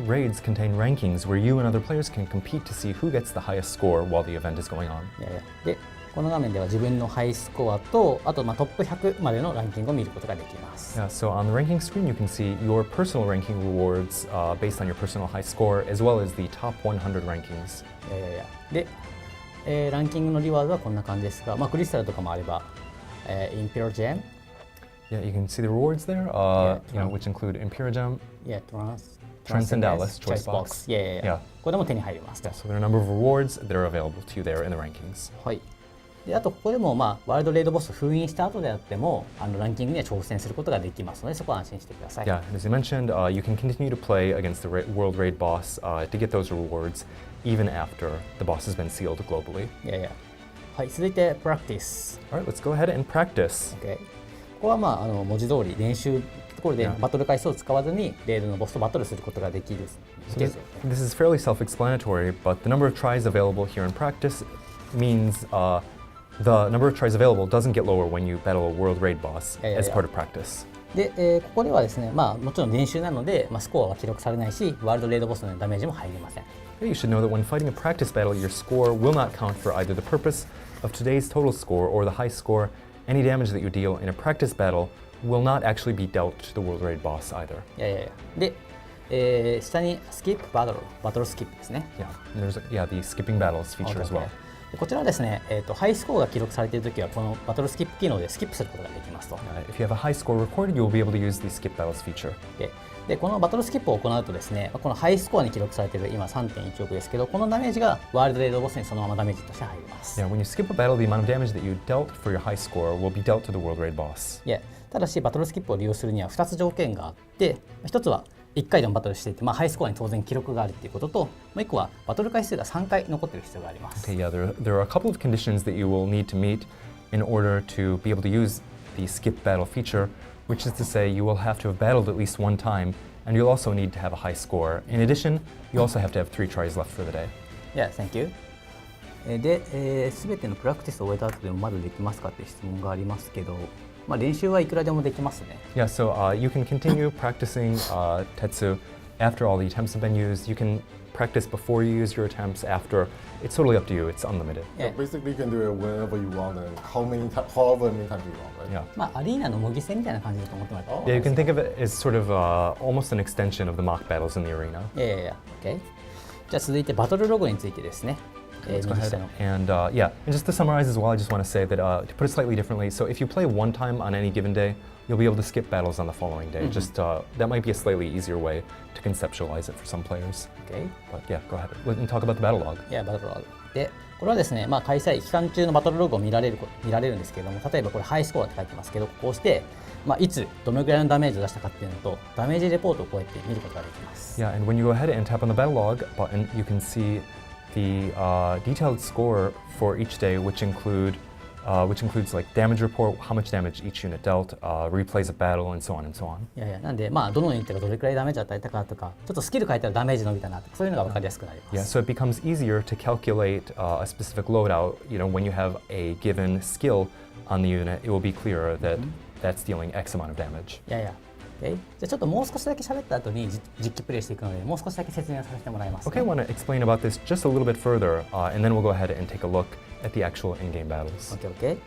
raids contain rankings where you and other players can compete to see who gets the highest score while the event is going on. でこの画面では自分のハイスコアとあとトップ100までのランキングを見ることができます。Yeah, so on the ranking screen you can see your personal ranking rewards based on your personal high score as well as the top 100 rankings. で、ランキングのリワードはこんな感じですが、クリスタルとかもあれば、インペロジェム、Yeah, you can see the rewards there, which include Imperium, Transcendalis, Choice Box. Yeah. これも手に入りますと。Yeah, so there are a number of rewards that are available to you there in the rankings. はい。であとここでもワールドレイドボス封印した後であってもランキングには挑戦することができますのでそこは安心してください。Yeah, as you mentioned, you can continue to play against the world raid boss to get those rewards even after the boss has been sealed globally. はい、続いて Practice. Alright, let's go ahead and practice. Okay. ここは文字通り練習ってところでバトル回数を使わずにレイドのボスとバトルすることができる。So this is fairly self-explanatory, but the number of tries available here in practice means the number of tries available doesn't get lower when you battle a world raid boss as part of practice. で、ここではですね、もちろん練習なので、スコアは記録されないし、ワールドレイドボスのダメージも入りません。You should know that when fighting a practice battle, your score will not count for either the purpose of today's total score or the high score. Any damage that you deal in a practice battle will not actually be dealt to the world raid boss either. で、下にスキップバトルスキップですね。Yeah, there's the skipping battles feature as well. こちらはですね、ハイスコアが記録されているときはこのバトルスキップ機能でスキップすることができますと。If you have a high score recorded, you will be able to use the skip battles feature. でこのバトルスキップを行うとですね、このハイスコアに記録されている今 3.1 億ですけど、このダメージがワールドレイドボスにそのままダメージとして入ります。Yeah, when you skip a battle, the amount of damage that you dealt for your high score will be dealt to the world raid boss. ただしバトルスキップを利用するには2つ条件があって、1つは1回でもバトルしていて、ハイスコアに当然記録があるということと、もう1個はバトル回数が3回残っている必要があります。Okay, yeah, there are a couple of conditions that you will need to meet in order to be able to use the skip battle feature, which is to say you will have to have battled at least one time, and you'll also need to have a high score. In addition, you also have to have 3 tries left for the day. Yeah, thank you. で、すべてのプラクティスを終えた後でもまだできますかって質問がありますけど、練習はいくらでもできますね。Yeah, so you can continue practicing Tetsu after all the attempts have been used. You can practice before you use your attempts, after. It's totally up to you. It's unlimited. So basically, you can do it whenever you want and however many times you want, right? Yeah. アリーナの模擬戦みたいな感じだと思ってもらって。Yeah, you can think of it as sort of almost an extension of the mock battles in the arena. Okay. じゃあ続いてバトルロゴについてですね。Let's go ahead and just to summarize as well, I just want to say that to put it slightly differently, so if you play one time on any given day, you'll be able to skip battles on the following day. Just that might be a slightly easier way to conceptualize it for some players. Okay. But yeah, go ahead and talk about the battle log. バトルログ。で、これはですね、開催期間中のバトルログを見られるんですけれども、例えばこれハイスコアって書いてますけど、こうして、いつどのぐらいのダメージを出したかっていうのと、ダメージレポートをこうやって見ることができます。Yeah, and when you go ahead and tap on the battle log button, you can see the detailed score for each day, which includes like damage report, how much damage each unit dealt, replays of battle, and so on and so on. なんでどのユニットがどれくらいダメージを与えたかとか、ちょっとスキル書いたらダメージ伸びたなとか、そういうのが分かりやすくなります。Yeah, so it becomes easier to calculate a specific loadout. When you have a given skill on the unit, it will be clearer that that's dealing X amount of damage. じゃあちょっともう少しだけ喋った後に実機プレイしていくので、もう少しだけ説明させてもらいます、ね。Okay, I want to explain about this just a little bit further, and then we'll go ahead and take a look at the actual in-game battles. Okay.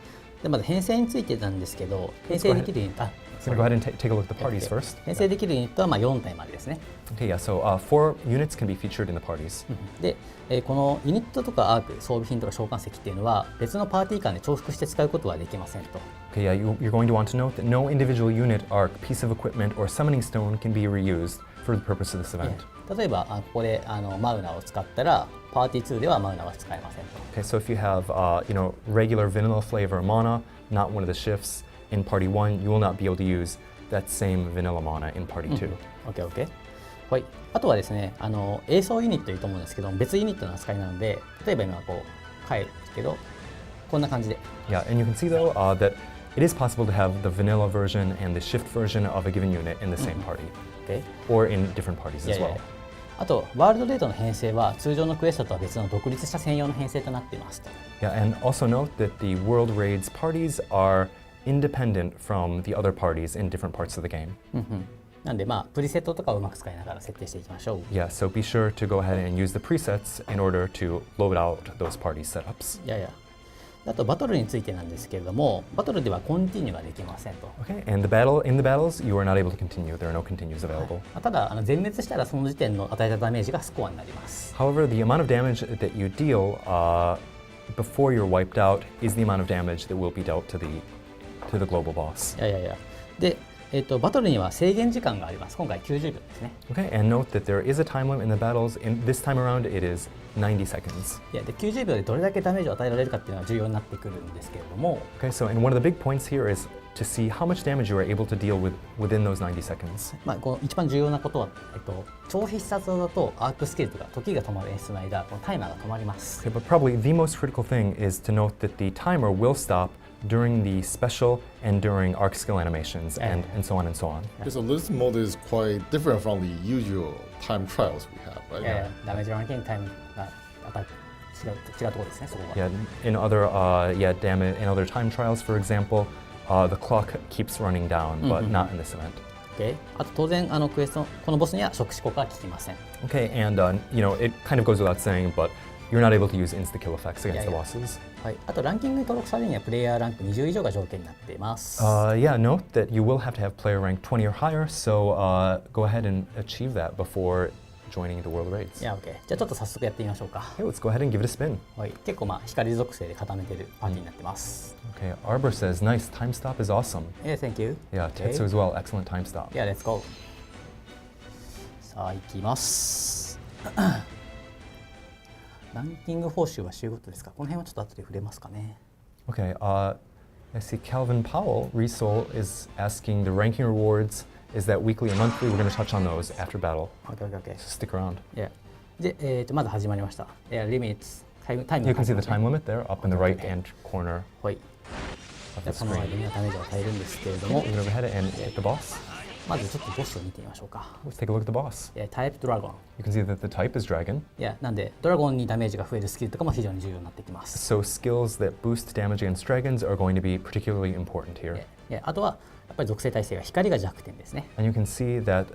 でまず編成についてなんですけど、編成できるユニット、So go ahead and take a look at the parties first. 編成できるユニットは4体までですね。Okay, yeah. So 4 units can be featured in the parties. で、このユニットとかアーク、装備品とか召喚石っていうのは別のパーティー間で重複して使うことはできませんと。Okay, yeah. You're going to want to note that no individual unit, arc, piece of equipment, or summoning stone can be reused for the purpose of this event. 例えばここでマウナを使ったらパーティー2ではマウナは使えませんと。Okay, so if you have regular vanilla flavor mana, not one of the shifts in party 1, you will not be able to use that same vanilla mana in party 2. Okay. はい。あとはですね、映像ユニットというと思うんですけど、別ユニットの扱いなので、例えば今こう変えるんですけど、こんな感じで。Yeah, and you can see though that it is possible to have the vanilla version and the shift version of a given unit in the same party, Okay. or in different parties as well. あとワールドレードの編成は通常のクエストとは別の独立した専用の編成となっていますと。Yeah, and also note that the World Raids parties are independent from the other parties in different parts of the game. なんでプリセットとかをうまく使いながら設定していきましょう。Yeah, so be sure to go ahead and use the presets in order to load out those party setups. あとバトルについてなんですけれども、バトルではコンティニューができませんと。Okay, and in the battles, you are not able to continue. There are no continues available. ただ全滅したらその時点の与えたダメージがスコアになります。However, the amount of damage that you deal before you're wiped out is the amount of damage that will be dealt to the global boss. で、バトルには制限時間があります。今回90秒ですね。Okay, and note that there is a time limit in the battles. In this time around, it is 90 seconds. で90秒でどれだけダメージを与えられるかっていうのが重要になってくるんですけれども。Okay, so and one of the big points here is to see how much damage you are able to deal with within those 90 seconds. この一番重要なことは、超必殺技とアークスキルとか時が止まる演出の間、このタイマーが止まります。Okay, but probably the most critical thing is to note that the timer will stop during the special and during arc skill animations and so on and so on. Okay, so this mode is quite different from the usual time trials we have, right? ダメージランキングタイムが違うところですね、そこは。Yeah, in other time trials, for example, the clock keeps running down, but not in this event. Okay. あと当然クエストこのボスには触手効果は効きません。Okay, and it kind of goes without saying, but you're not able to use insta-kill effects against the bosses. あとランキングに登録されるにはプレイヤーランク20以上が条件になっています。Yeah, note that you will have to have player rank 20 or higher, so go ahead and achieve that before joining the World Raids. じゃあちょっと早速やってみましょうか。Okay, let's go ahead and give it a spin. 結構光属性で固めてるパーティーになってます。Okay, Arbor says, nice, time stop is awesome. Yeah, thank you. Yeah, Tetsu as well, excellent time stop. Yeah, let's go. さあ行きます。ランキング報酬は週ごとですか。この辺はちょっと後で触れますかね。Okay, I see Calvin Powell, Resol, is asking the ranking rewards. Is that weekly or monthly? We're going to touch on those after battle. Okay. So stick around. Yeah. で、まだ始まりました。Limits. Time You can see the time limit there up in the right-hand corner of the この間 screen. にはダメージを与えるんですけれども、 We're going to go ahead and hit the boss. まずちょっとボスを見てみましょうか。 Let's take a look at the boss. Type Dragon. You can see that the type is dragon. なんでドラゴンにダメージが増えるスキルとかも非常に重要になってきます。So skills that boost damage against dragons are going to be particularly important here. あとはやっぱり属性耐性が光が弱点ですね。And you can see that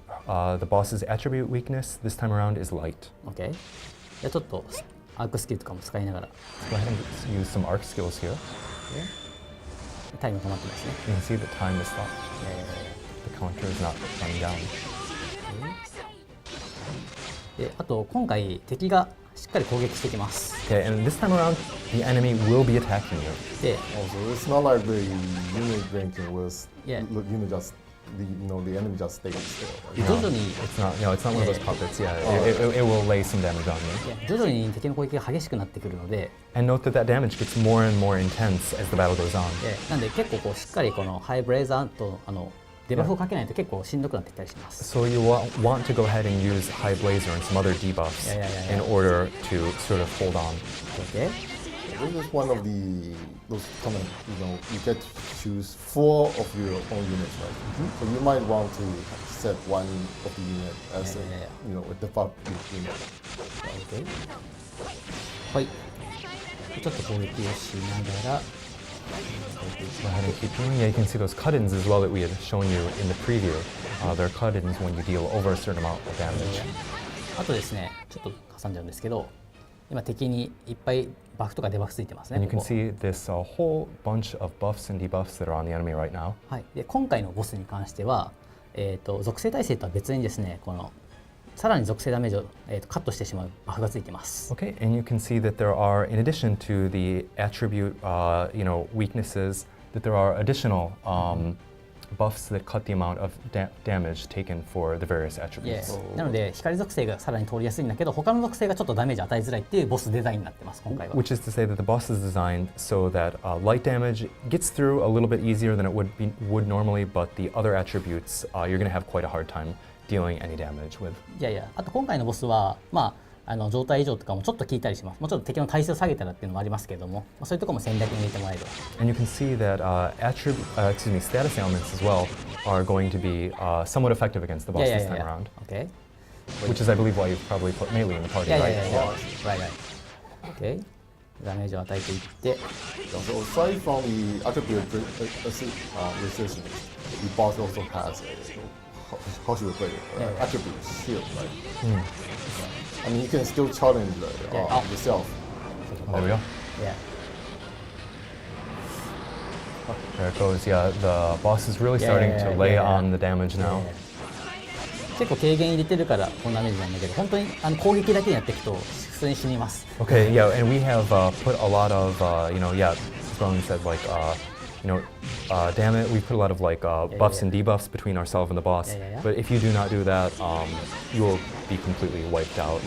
the boss's attribute weakness this time around is light. OK。じゃあちょっとアークスキルとかも使いながら Go ahead and use some arc skills here. タイム止まってますね。 You can see the time is stopped. The counter is not running down. で、あと今回敵がしっかり攻撃してきます。Okay, and this time around, the enemy will be attacking you. で、 Also, it's not like the unit ranking was Yeah. the unit just the enemy just stays still. 徐々に It's not one of those puppets. Yeah, it will lay some damage on you. 徐々に敵の攻撃が激しくなってくるので、 And note that that damage gets more and more intense as the battle goes on. なんで結構しっかりこのハイブレイザーとデバフをかけないと結構しんどくなってきたりします。 So you want to go ahead and use High Blazer and some other debuffs in order to sort of hold on. Okay. This is one of those common, you get to choose 4 of your own units, right? So you might want to set one of the unit as a default unit. Okay. はい。ちょっと攻撃をしながら。 Go ahead and keep doing. Yeah, you can see those cut-ins as well that we had shown you in the preview. They're cut-ins when you deal over a certain amount of damage. あとですね、ちょっと挟んじゃうんですけど、今敵にいっぱいバフとかデバフついてますね。 And you can ここ see this whole bunch of buffs and debuffs that are on the enemy right now. はい。で、今回のボスに関しては、属性耐性とは別にですね、このさらに属性ダメージを、カットしてしまうバフがついています。 Okay, and you can see that there are, in addition to the attribute, weaknesses, that there are additional buffs that cut the amount of damage taken for the various attributes. なので光属性がさらに通りやすいんだけど、他の属性がちょっとダメージ与えづらいっていうボスデザインになってます今回は。 Which is to say that the boss is designed so that light damage gets through a little bit easier than it would normally, but the other attributes you're going to have quite a hard time dealing any damage with. あと今回のボスは状態異常とかもちょっと効いたりします。もうちょっと敵の耐性を下げたらっていうのもありますけれども、そういうところも戦略に入れてもらえれば。 And you can see that status ailments as well are going to be somewhat effective against the boss this time around. Okay. which is, I believe, why you've probably put melee in the party, Yeah, right? yeah, yeah, yeah. Right, right. Okay. ダメージを与えていって、 So aside from the attribute resistance, the boss also has how should we put it? Attribute shield, right? I mean, you can still challenge yourself. There we go. Yeah. There it goes. Yeah, the boss is really starting to lay on the damage now. 結構軽減入れてるからこのダメージなんだけど、本当に攻撃だけにやっていくと普通に死にます。 Okay, yeah, and we have put a lot of, as Rowan said, damn it, we put a lot of buffs and debuffs between ourselves and the boss. But if you do not do that, you will be completely wiped out.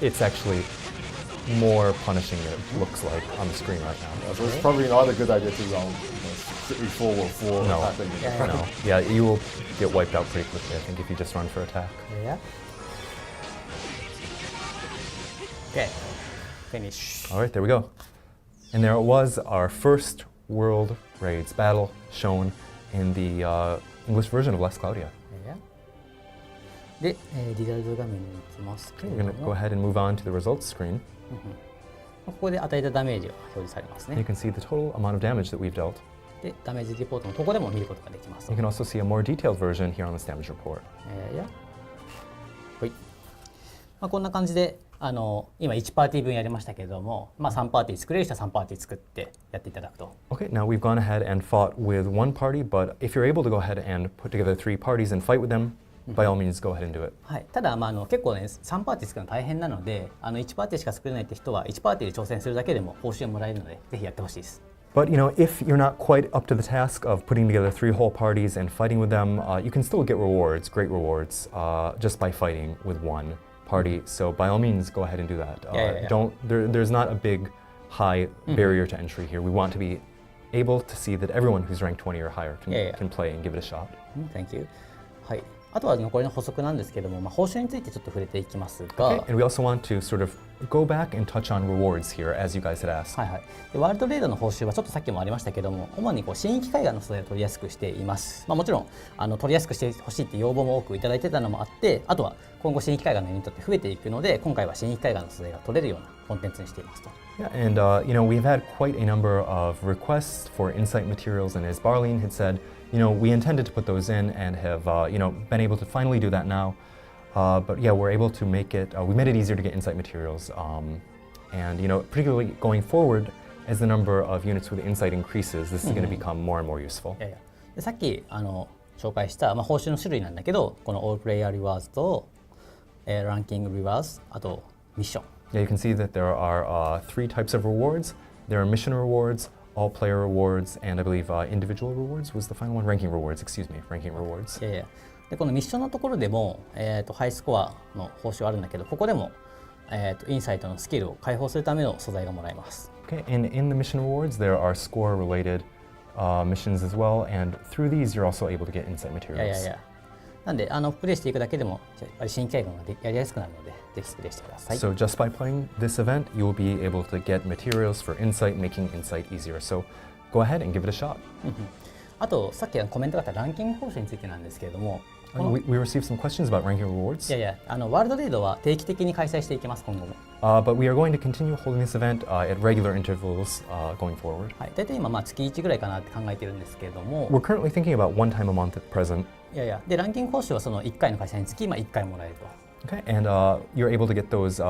It's actually more punishing than it looks like on the screen right now. So it's probably not a good idea to run strictly forward for attacking. No. Yeah, you will get wiped out pretty quickly, I think, if you just run for attack. Yeah. Okay. Finish. All right, there we go. And there it was, our first World Raids battle shown in the English version of Last Cloudia. Yeah. で、リザルト画面に行きますけれ We're ど going to go も、 ahead and move on to the results screen. ここで与えたダメージが表示されます And you ね。 can see the total amount of damage that we've dealt. で、ダメージレポートのここでも見ることができます。 You can also see a more detailed version here on this damage report. Yeah. はい。こんな感じで、今1パーティー分やりましたけれども、3パーティー作れる人は3パーティー作ってやっていただくと。 Okay, now we've gone ahead and fought with one party, but if you're able to go ahead and put together 3 parties and fight with them, by all means go ahead and do it. はい、ただ、結構ね3パーティー作るの大変なので1パーティーしか作れないって人は1パーティーで挑戦するだけでも報酬をもらえるのでぜひやってほしいです。 But if you're not quite up to the task of putting together 3 whole parties and fighting with them, you can still get rewards, great rewards, just by fighting with one party. So by all means, go ahead and do that. There's not a big, high barrier to entry here. We want to be able to see that everyone who's ranked 20 or higher can play and give it a shot. Thank you. はい。あとは残りの補足なんですけども、報酬についてちょっと触れていきますが、 And we also want to sort of go back and touch on rewards here, as you guys had asked. はいはい。でワールドレードの報酬はちょっとさっきもありましたけども、主に新規海岸の素材を取りやすくしています。もちろん取りやすくしてほしいって要望も多くいただいてたのもあって、あとは今後新規海岸のユニットって増えていくので、今回は新規海岸の素材が取れるようなコンテンツにしていますと。Yeah, and we've had quite a number of requests for insight materials, and as Barleen had said, we intended to put those in and have been able to finally do that now. But yeah, we're able to make it. We made it easier to get insight materials, and particularly going forward, as the number of units with insight increases, this is going to become more and more useful. でさっき紹介した、報酬の種類なんだけど、この All Player Rewards と、Ranking Rewards、あとミッション。Yeah, you can see that there are 3 types of rewards. There are mission rewards, all player rewards, and I believe individual rewards was the final one. Ranking rewards, ranking rewards. でこのミッションのところでも、ハイスコアの報酬あるんだけど、ここでも、インサイトのスキルを解放するための素材がもらえます。Okay, and in the mission rewards, there are score-related missions as well, and through these, you're also able to get insight materials. なんでプレイしていくだけでもやっぱり新規海岸がやりやすくなるので、ぜひプレイしてください。 So just by playing this event, you will be able to get materials for insight, making insight easier. So go ahead and give it a shot. あとさっきコメントがあったランキング報酬についてなんですけれども、We received some questions about ranking rewards. ワールドレードは定期的に開催していきます今後も。But we are going to continue holding this event at regular intervals going forward. はい、大体今月1ぐらいかなって考えてるんですけれども。We're currently thinking about 1 time a month at present. でランキング報酬はその1回の開催につき1回もらえると。Okay, and you're able to get those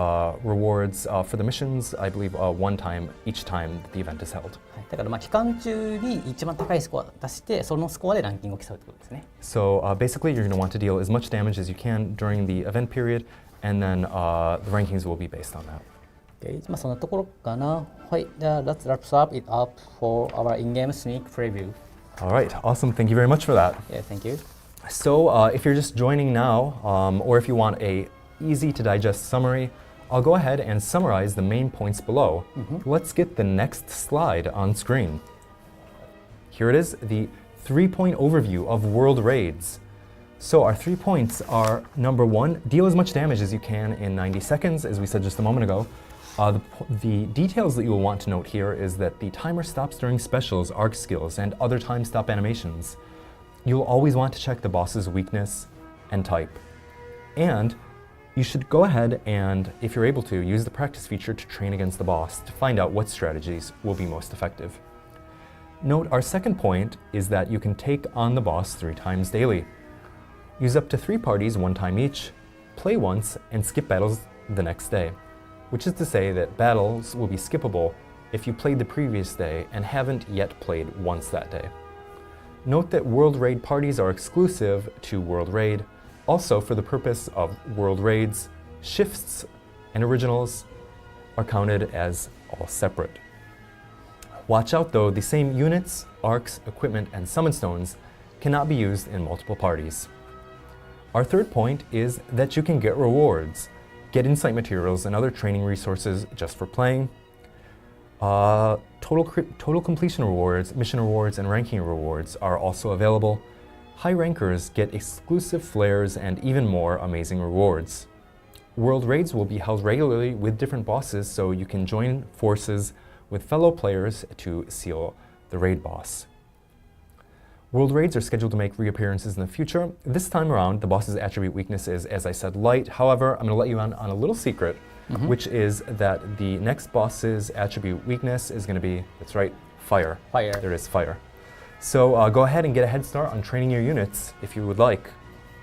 rewards for the missions, I believe, 1 time each time the event is held. だから期間中に一番高いスコアを出して、そのスコアでランキングを競うということですね。So basically, you're going to want to deal as much damage as you can during the event period, and then the rankings will be based on that. そんなところかな。はい、じゃあ Let's wrap it up for our in-game sneak preview. All right, awesome. Thank you very much for that. Yeah, thank you. So if you're just joining now, or if you want a easy to digest summary, I'll go ahead and summarize the main points below. Let's get the next slide on screen. Here it is, the 3-point overview of World Raids. So our 3 points are, number 1, deal as much damage as you can in 90 seconds, as we said just a moment ago. The details that you will want to note here is that the timer stops during specials, arc skills, and other time stop animations. You'll always want to check the boss's weakness and type. And You should go ahead and, if you're able to, use the practice feature to train against the boss to find out what strategies will be most effective. Note our second point is that you can take on the boss 3 times daily. Use up to 3 parties 1 time each, play once, and skip battles the next day, which is to say that battles will be skippable if you played the previous day and haven't yet played once that day. Note that World Raid parties are exclusive to World Raid. Also, for the purpose of World Raids, shifts and originals are counted as all separate. Watch out though, the same units, arcs, equipment, and summon stones cannot be used in multiple parties. Our third point is that you can get rewards, get insight materials and other training resources just for playing. Total completion rewards, mission rewards, and ranking rewards are also available. High rankers get exclusive flares and even more amazing rewards. World Raids will be held regularly with different bosses, so you can join forces with fellow players to seal the raid boss. World Raids are scheduled to make reappearances in the future. This time around, the boss's attribute weakness is, as I said, light. However, I'm going to let you on a little secret, which is that the next boss's attribute weakness is going to be, that's right, fire. Fire. There it is, fire. So go ahead and get a head start on training your units if you would like.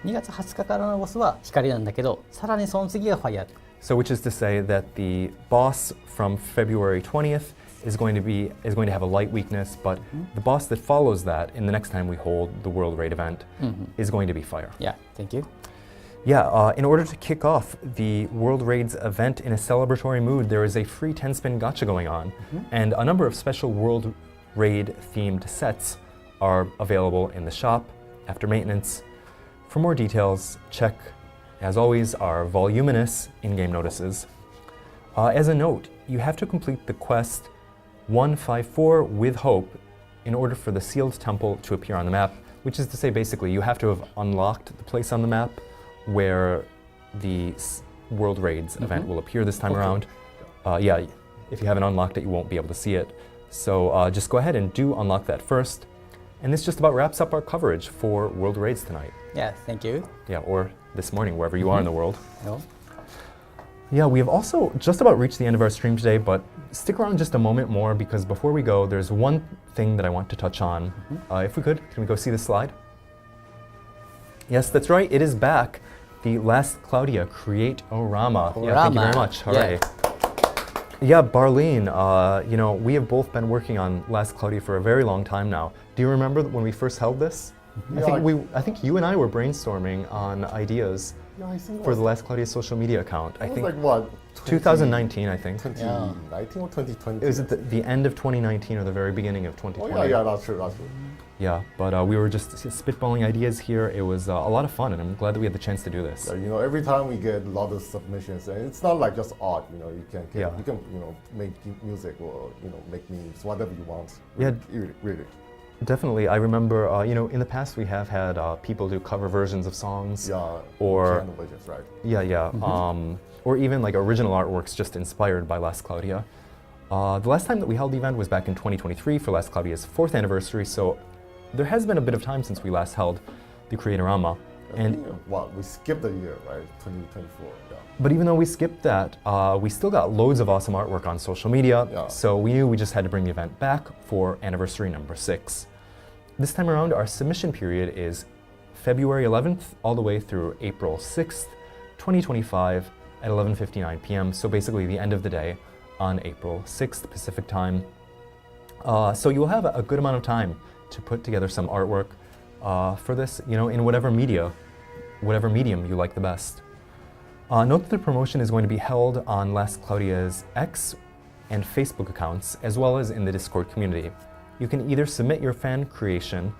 2月20日からのボスは光なんだけど、さらにその次がファイア。So which is to say that the boss from February 20th is going to have a light weakness, but the boss that follows that in the next time we hold the World Raid event is going to be fire. Yeah, thank you. Yeah, in order to kick off the World Raids event in a celebratory mood, there is a free 10-spin gacha going on, and a number of special World Raid themed sets are available in the shop after maintenance. For more details, check, as always, our voluminous in-game notices. As a note, you have to complete the quest 154 with Hope in order for the sealed temple to appear on the map, which is to say basically you have to have unlocked the place on the map where the World Raids event will appear this time around. Yeah, if you haven't unlocked it, you won't be able to see it. So just go ahead and do unlock that first. And this just about wraps up our coverage for World Raids tonight. Yeah, thank you. Yeah, or this morning, wherever you are in the world. No. Yeah, we have also just about reached the end of our stream today, but stick around just a moment more because before we go, there's one thing that I want to touch on. If we could, can we go see the slide? Yes, that's right, it is back. The Last Cloudia Creatorama. Yeah, thank you very much. Hooray. Yeah, Barlene, you know, we have both been working on Last Cloudia for a very long time now. Do you remember when we first held this? Yeah, I think you and I were brainstorming on ideas for the Last Cloudia social media account. I think like what? 2019, I think. 2019 or 2020? It was at the end of 2019 or the very beginning of 2020. Yeah, that's true, that's true. Yeah, but we were just spitballing ideas here. It was a lot of fun, and I'm glad that we had the chance to do this. You know, every time we get a lot of submissions, and it's not like just art. You know, you can you know, make music or make memes, whatever you want. Really. Definitely, I remember. You know, in the past we have had people do cover versions of songs. Yeah. Or piano versions, right? Yeah. Or even like original artworks just inspired by Last Cloudia. The last time that we held the event was back in 2023 for Last Cloudia's 4th anniversary. So there has been a bit of time since we last held the Creatorama. And we skipped a year, right? 2024. Yeah. But even though we skipped that, we still got loads of awesome artwork on social media. Yeah. So we knew we just had to bring the event back for anniversary number 6. This time around, our submission period is February 11th all the way through April 6th, 2025 at 11:59 p.m. So basically the end of the day on April 6th Pacific time. So you will have a good amount of time to put together some artwork for this, you know, in whatever medium you like the best. Note that the promotion is going to be held on Last Cloudia's X and Facebook accounts, as well as in the Discord community. You can either submit your fan creation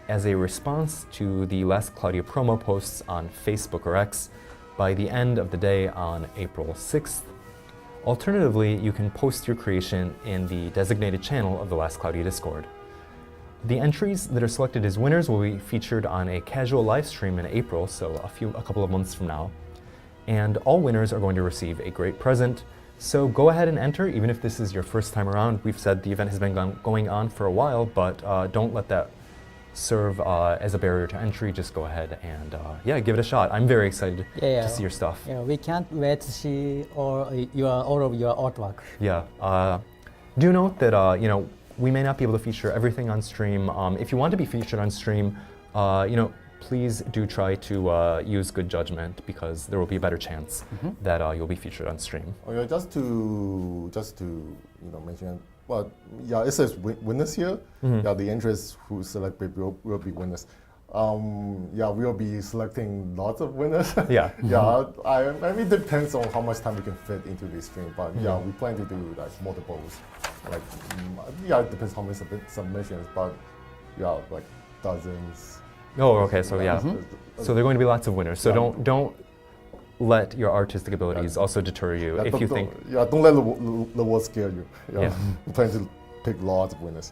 as a response to the Last Cloudia promo posts on Facebook or X by the end of the day on April 6th. Alternatively, you can post your creation in the designated channel of the Last Cloudia Discord. The entries that are selected as winners will be featured on a casual live stream in April, so a couple of months from now. And all winners are going to receive a great present. So go ahead and enter, even if this is your first time around. We've said the event has been going on for a while, but don't let that serve as a barrier to entry, just go ahead and yeah, give it a shot. I'm very excited to see your stuff. Yeah, we can't wait to see all of your artwork. Yeah. Do note that we may not be able to feature everything on stream. If you want to be featured on stream, please do try to use good judgment, because there will be a better chance that you'll be featured on stream. Oh, yeah, just to mention, well, yeah, it says winners here. Yeah, the entries who select will be winners. Yeah, we'll be selecting lots of winners. Yeah. Yeah, I mean, it depends on how much time we can fit into this stream, but yeah, we plan to do like multiples. Like, yeah, it depends how many submissions, but yeah, like dozens. Oh, okay. So yeah, so there are going to be lots of winners. So don't let your artistic abilities also deter you if you think. Yeah, don't let the world scare you. Yeah, we plan to pick lots of winners.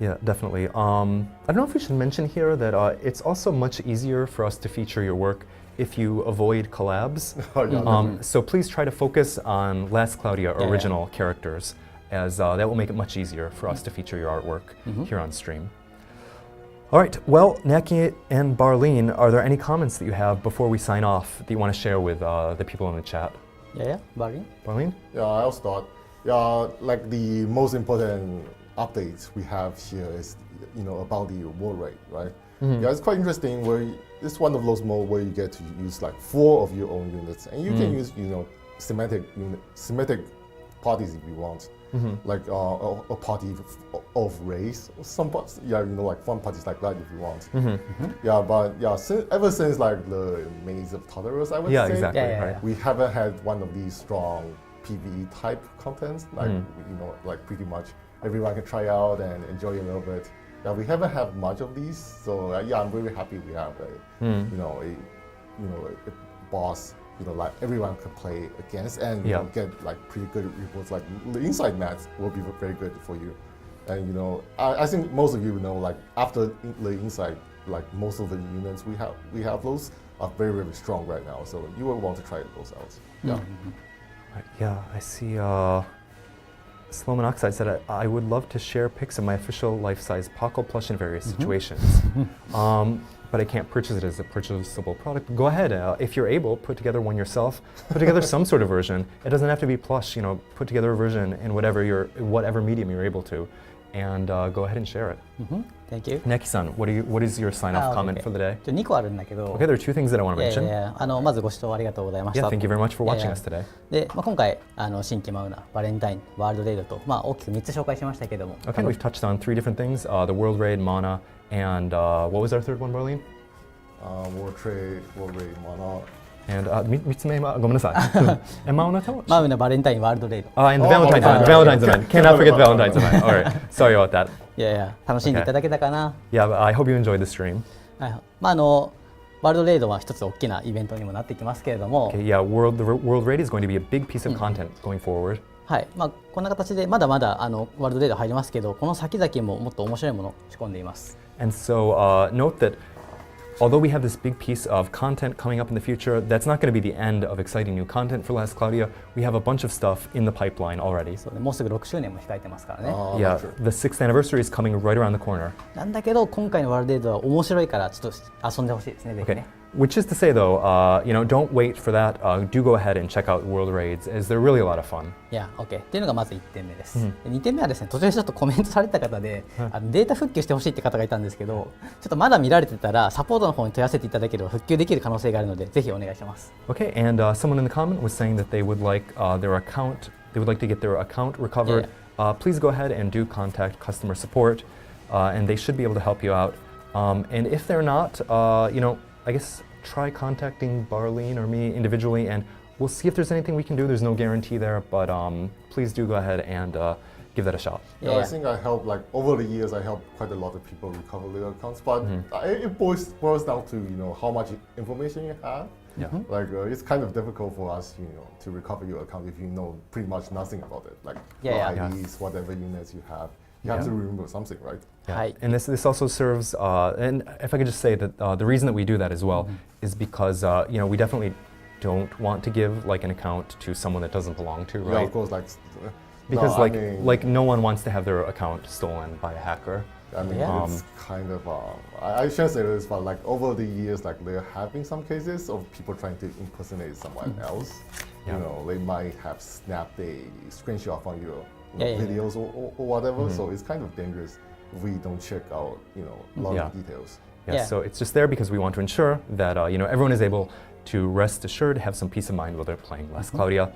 Yeah, definitely. I don't know if we should mention here that it's also much easier for us to feature your work if you avoid collabs. So please try to focus on Last Cloudia original characters, as that will make it much easier for us to feature your artwork here on stream. All right, well, Knacky and Barlene, are there any comments that you have before we sign off that you want to share with the people in the chat? Yeah, Barlene? Barlene? Yeah, I'll start. Yeah, like the most important updates we have here is, about the world rate, right? Yeah, it's quite interesting where it's one of those modes where you get to use like 4 of your own units, and you can use, semantic parties if you want. Like a party of race, some parts, like fun parties like that if you want. Yeah, but yeah, ever since like the Maze of Tartarus, I would say, exactly, right. We haven't had one of these strong PvE type contents. Like like pretty much everyone can try out and enjoy a little bit. Yeah, we haven't had much of these, so yeah, I'm really happy we have a boss. Like everyone can play against and get like pretty good reports. Like the inside match will be very good for you, and I think most of you know, like after the inside, like most of the units we have those are very, very strong right now. So you will want to try those out. Yeah. Yeah, I see. Slow Monoxide said, I would love to share pics of my official life-size Pockle plush in various situations. But I can't purchase it as a purchasable product. Go ahead, if you're able, put together one yourself. Put together some sort of version. It doesn't have to be plush. Put together a version in whatever medium you're able to, and go ahead and share it. Thank you. Neki-san, what is your sign-off comment for the day? 2個あるんだけど。Okay, there are 2 things that I want to mention. まずご視聴ありがとうございました。Yeah, thank you very much for watching us today. で、今回新規マウナ、バレンタイン、ワールドレイドと大きく3つ紹介しましたけども。Okay, we've touched on 3 different things: the World Raid, Mana, and what was our third one, Barlene? World Raid, Mana. And 3つ目はごめんなさい。マウナとマウナ、バレンタイン、ワールドレイド。And the Valentine's event. Cannot forget the Valentine's event. All right, sorry about that. いやいや、楽しんでいただけたかな。Yeah, but I hope you enjoyed the stream. はい、ワールドレイドは一つ大きなイベントにもなってきますけれども。Okay, yeah, the World Raid is going to be a big piece of content going forward. はい、こんな形でまだまだワールドレイド入りますけど、この先々ももっと面白いものを仕込んでいます。And so note that although we have this big piece of content coming up in the future, that's not going to be the end of exciting new content for Last Cloudia. We have a bunch of stuff in the pipeline already. そうね、もうすぐ6周年も控えてますからね。Yeah, the 6th anniversary is coming right around the corner. なんだけど今回のワールドレイドは面白いからちょっと遊んでほしいですね、ぜひね。Which is to say, though, don't wait for that. Do go ahead and check out World Raids, as they're really a lot of fun. Yeah, okay. っていうのがまず1点目です。2点目はですね、途中でちょっとコメントされた方で、データ復旧してほしいって方がいたんですけど、ちょっとまだ見られてたらサポートの方に問い合わせていただければ復旧できる可能性があるので、ぜひお願いします。Okay, and someone in the comment was saying that they would like they would like to get their account recovered. Please go ahead and do contact customer support, and they should be able to help you out. And if they're not, I guess try contacting Barlene or me individually, and we'll see if there's anything we can do. There's no guarantee there, but please do go ahead and give that a shot. Yeah, I think I helped, like over the years, I helped quite a lot of people recover their accounts, but it boils down to how much information you have. Yeah. Like it's kind of difficult for us, to recover your account if you know pretty much nothing about it. Like IDs, whatever units you have. You have to remember something, right? Yeah. And this also serves, and if I could just say that the reason that we do that as well is because we definitely don't want to give like an account to someone that doesn't belong to, right? Yeah, of course. Like Because No, I like mean- like no one wants to have their account stolen by a hacker. I mean, Yeah. it's kind of, I shouldn't say this, but like over the years, like there have been some cases of people trying to impersonate someone else. Yeah. You know, they might have snapped a screenshot from your Yeah, yeah, videos or whatever. So it's kind of dangerous if we don't check out, a lot Yeah. of details. Yeah, Yeah. so it's just there because we want to ensure that everyone is able to rest assured, have some peace of mind while they're playing Last Cloudia.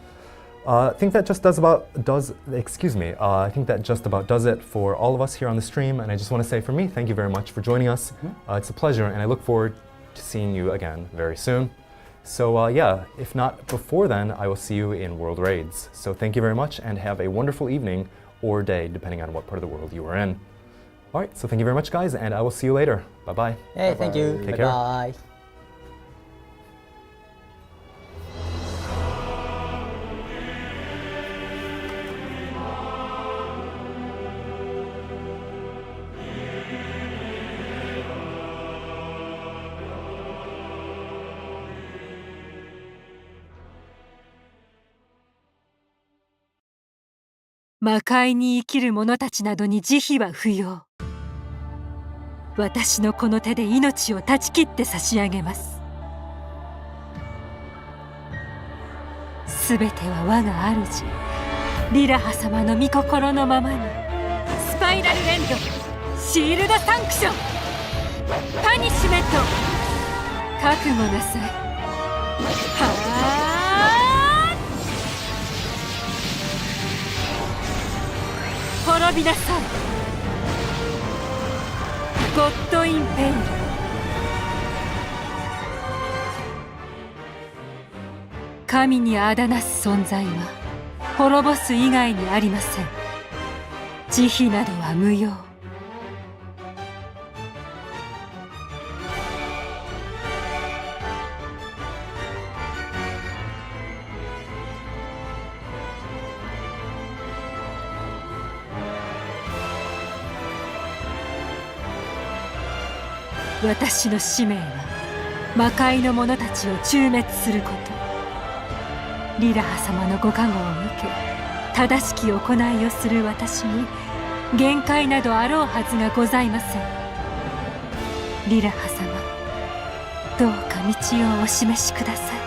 I think that just I think that just about does it for all of us here on the stream. And I just want to say for me, thank you very much for joining us. It's a pleasure, and I look forward to seeing you again very soon. So yeah, if not before then, I will see you in World Raids. So thank you very much, and have a wonderful evening or day, depending on what part of the world you are in. All right, so thank you very much, guys, and I will see you later. Bye-bye. Hey, thank you. Bye-bye. Take care. Bye. 魔界に生きる者たちなどに慈悲は不要。私のこの手で命を断ち切って差し上げます。すべては我が主リラハ様の御心のままに。スパイラルエンド、シールドサンクション、パニッシュメント、覚悟なさい。滅びなさい。ゴッド・イン・ペイル。神にあだなす存在は滅ぼす以外にありません。慈悲などは無用。私の使命は魔界の者たちを誅滅すること。リラハ様のご加護を受け正しき行いをする私に限界などあろうはずがございません。リラハ様、どうか道をお示しください。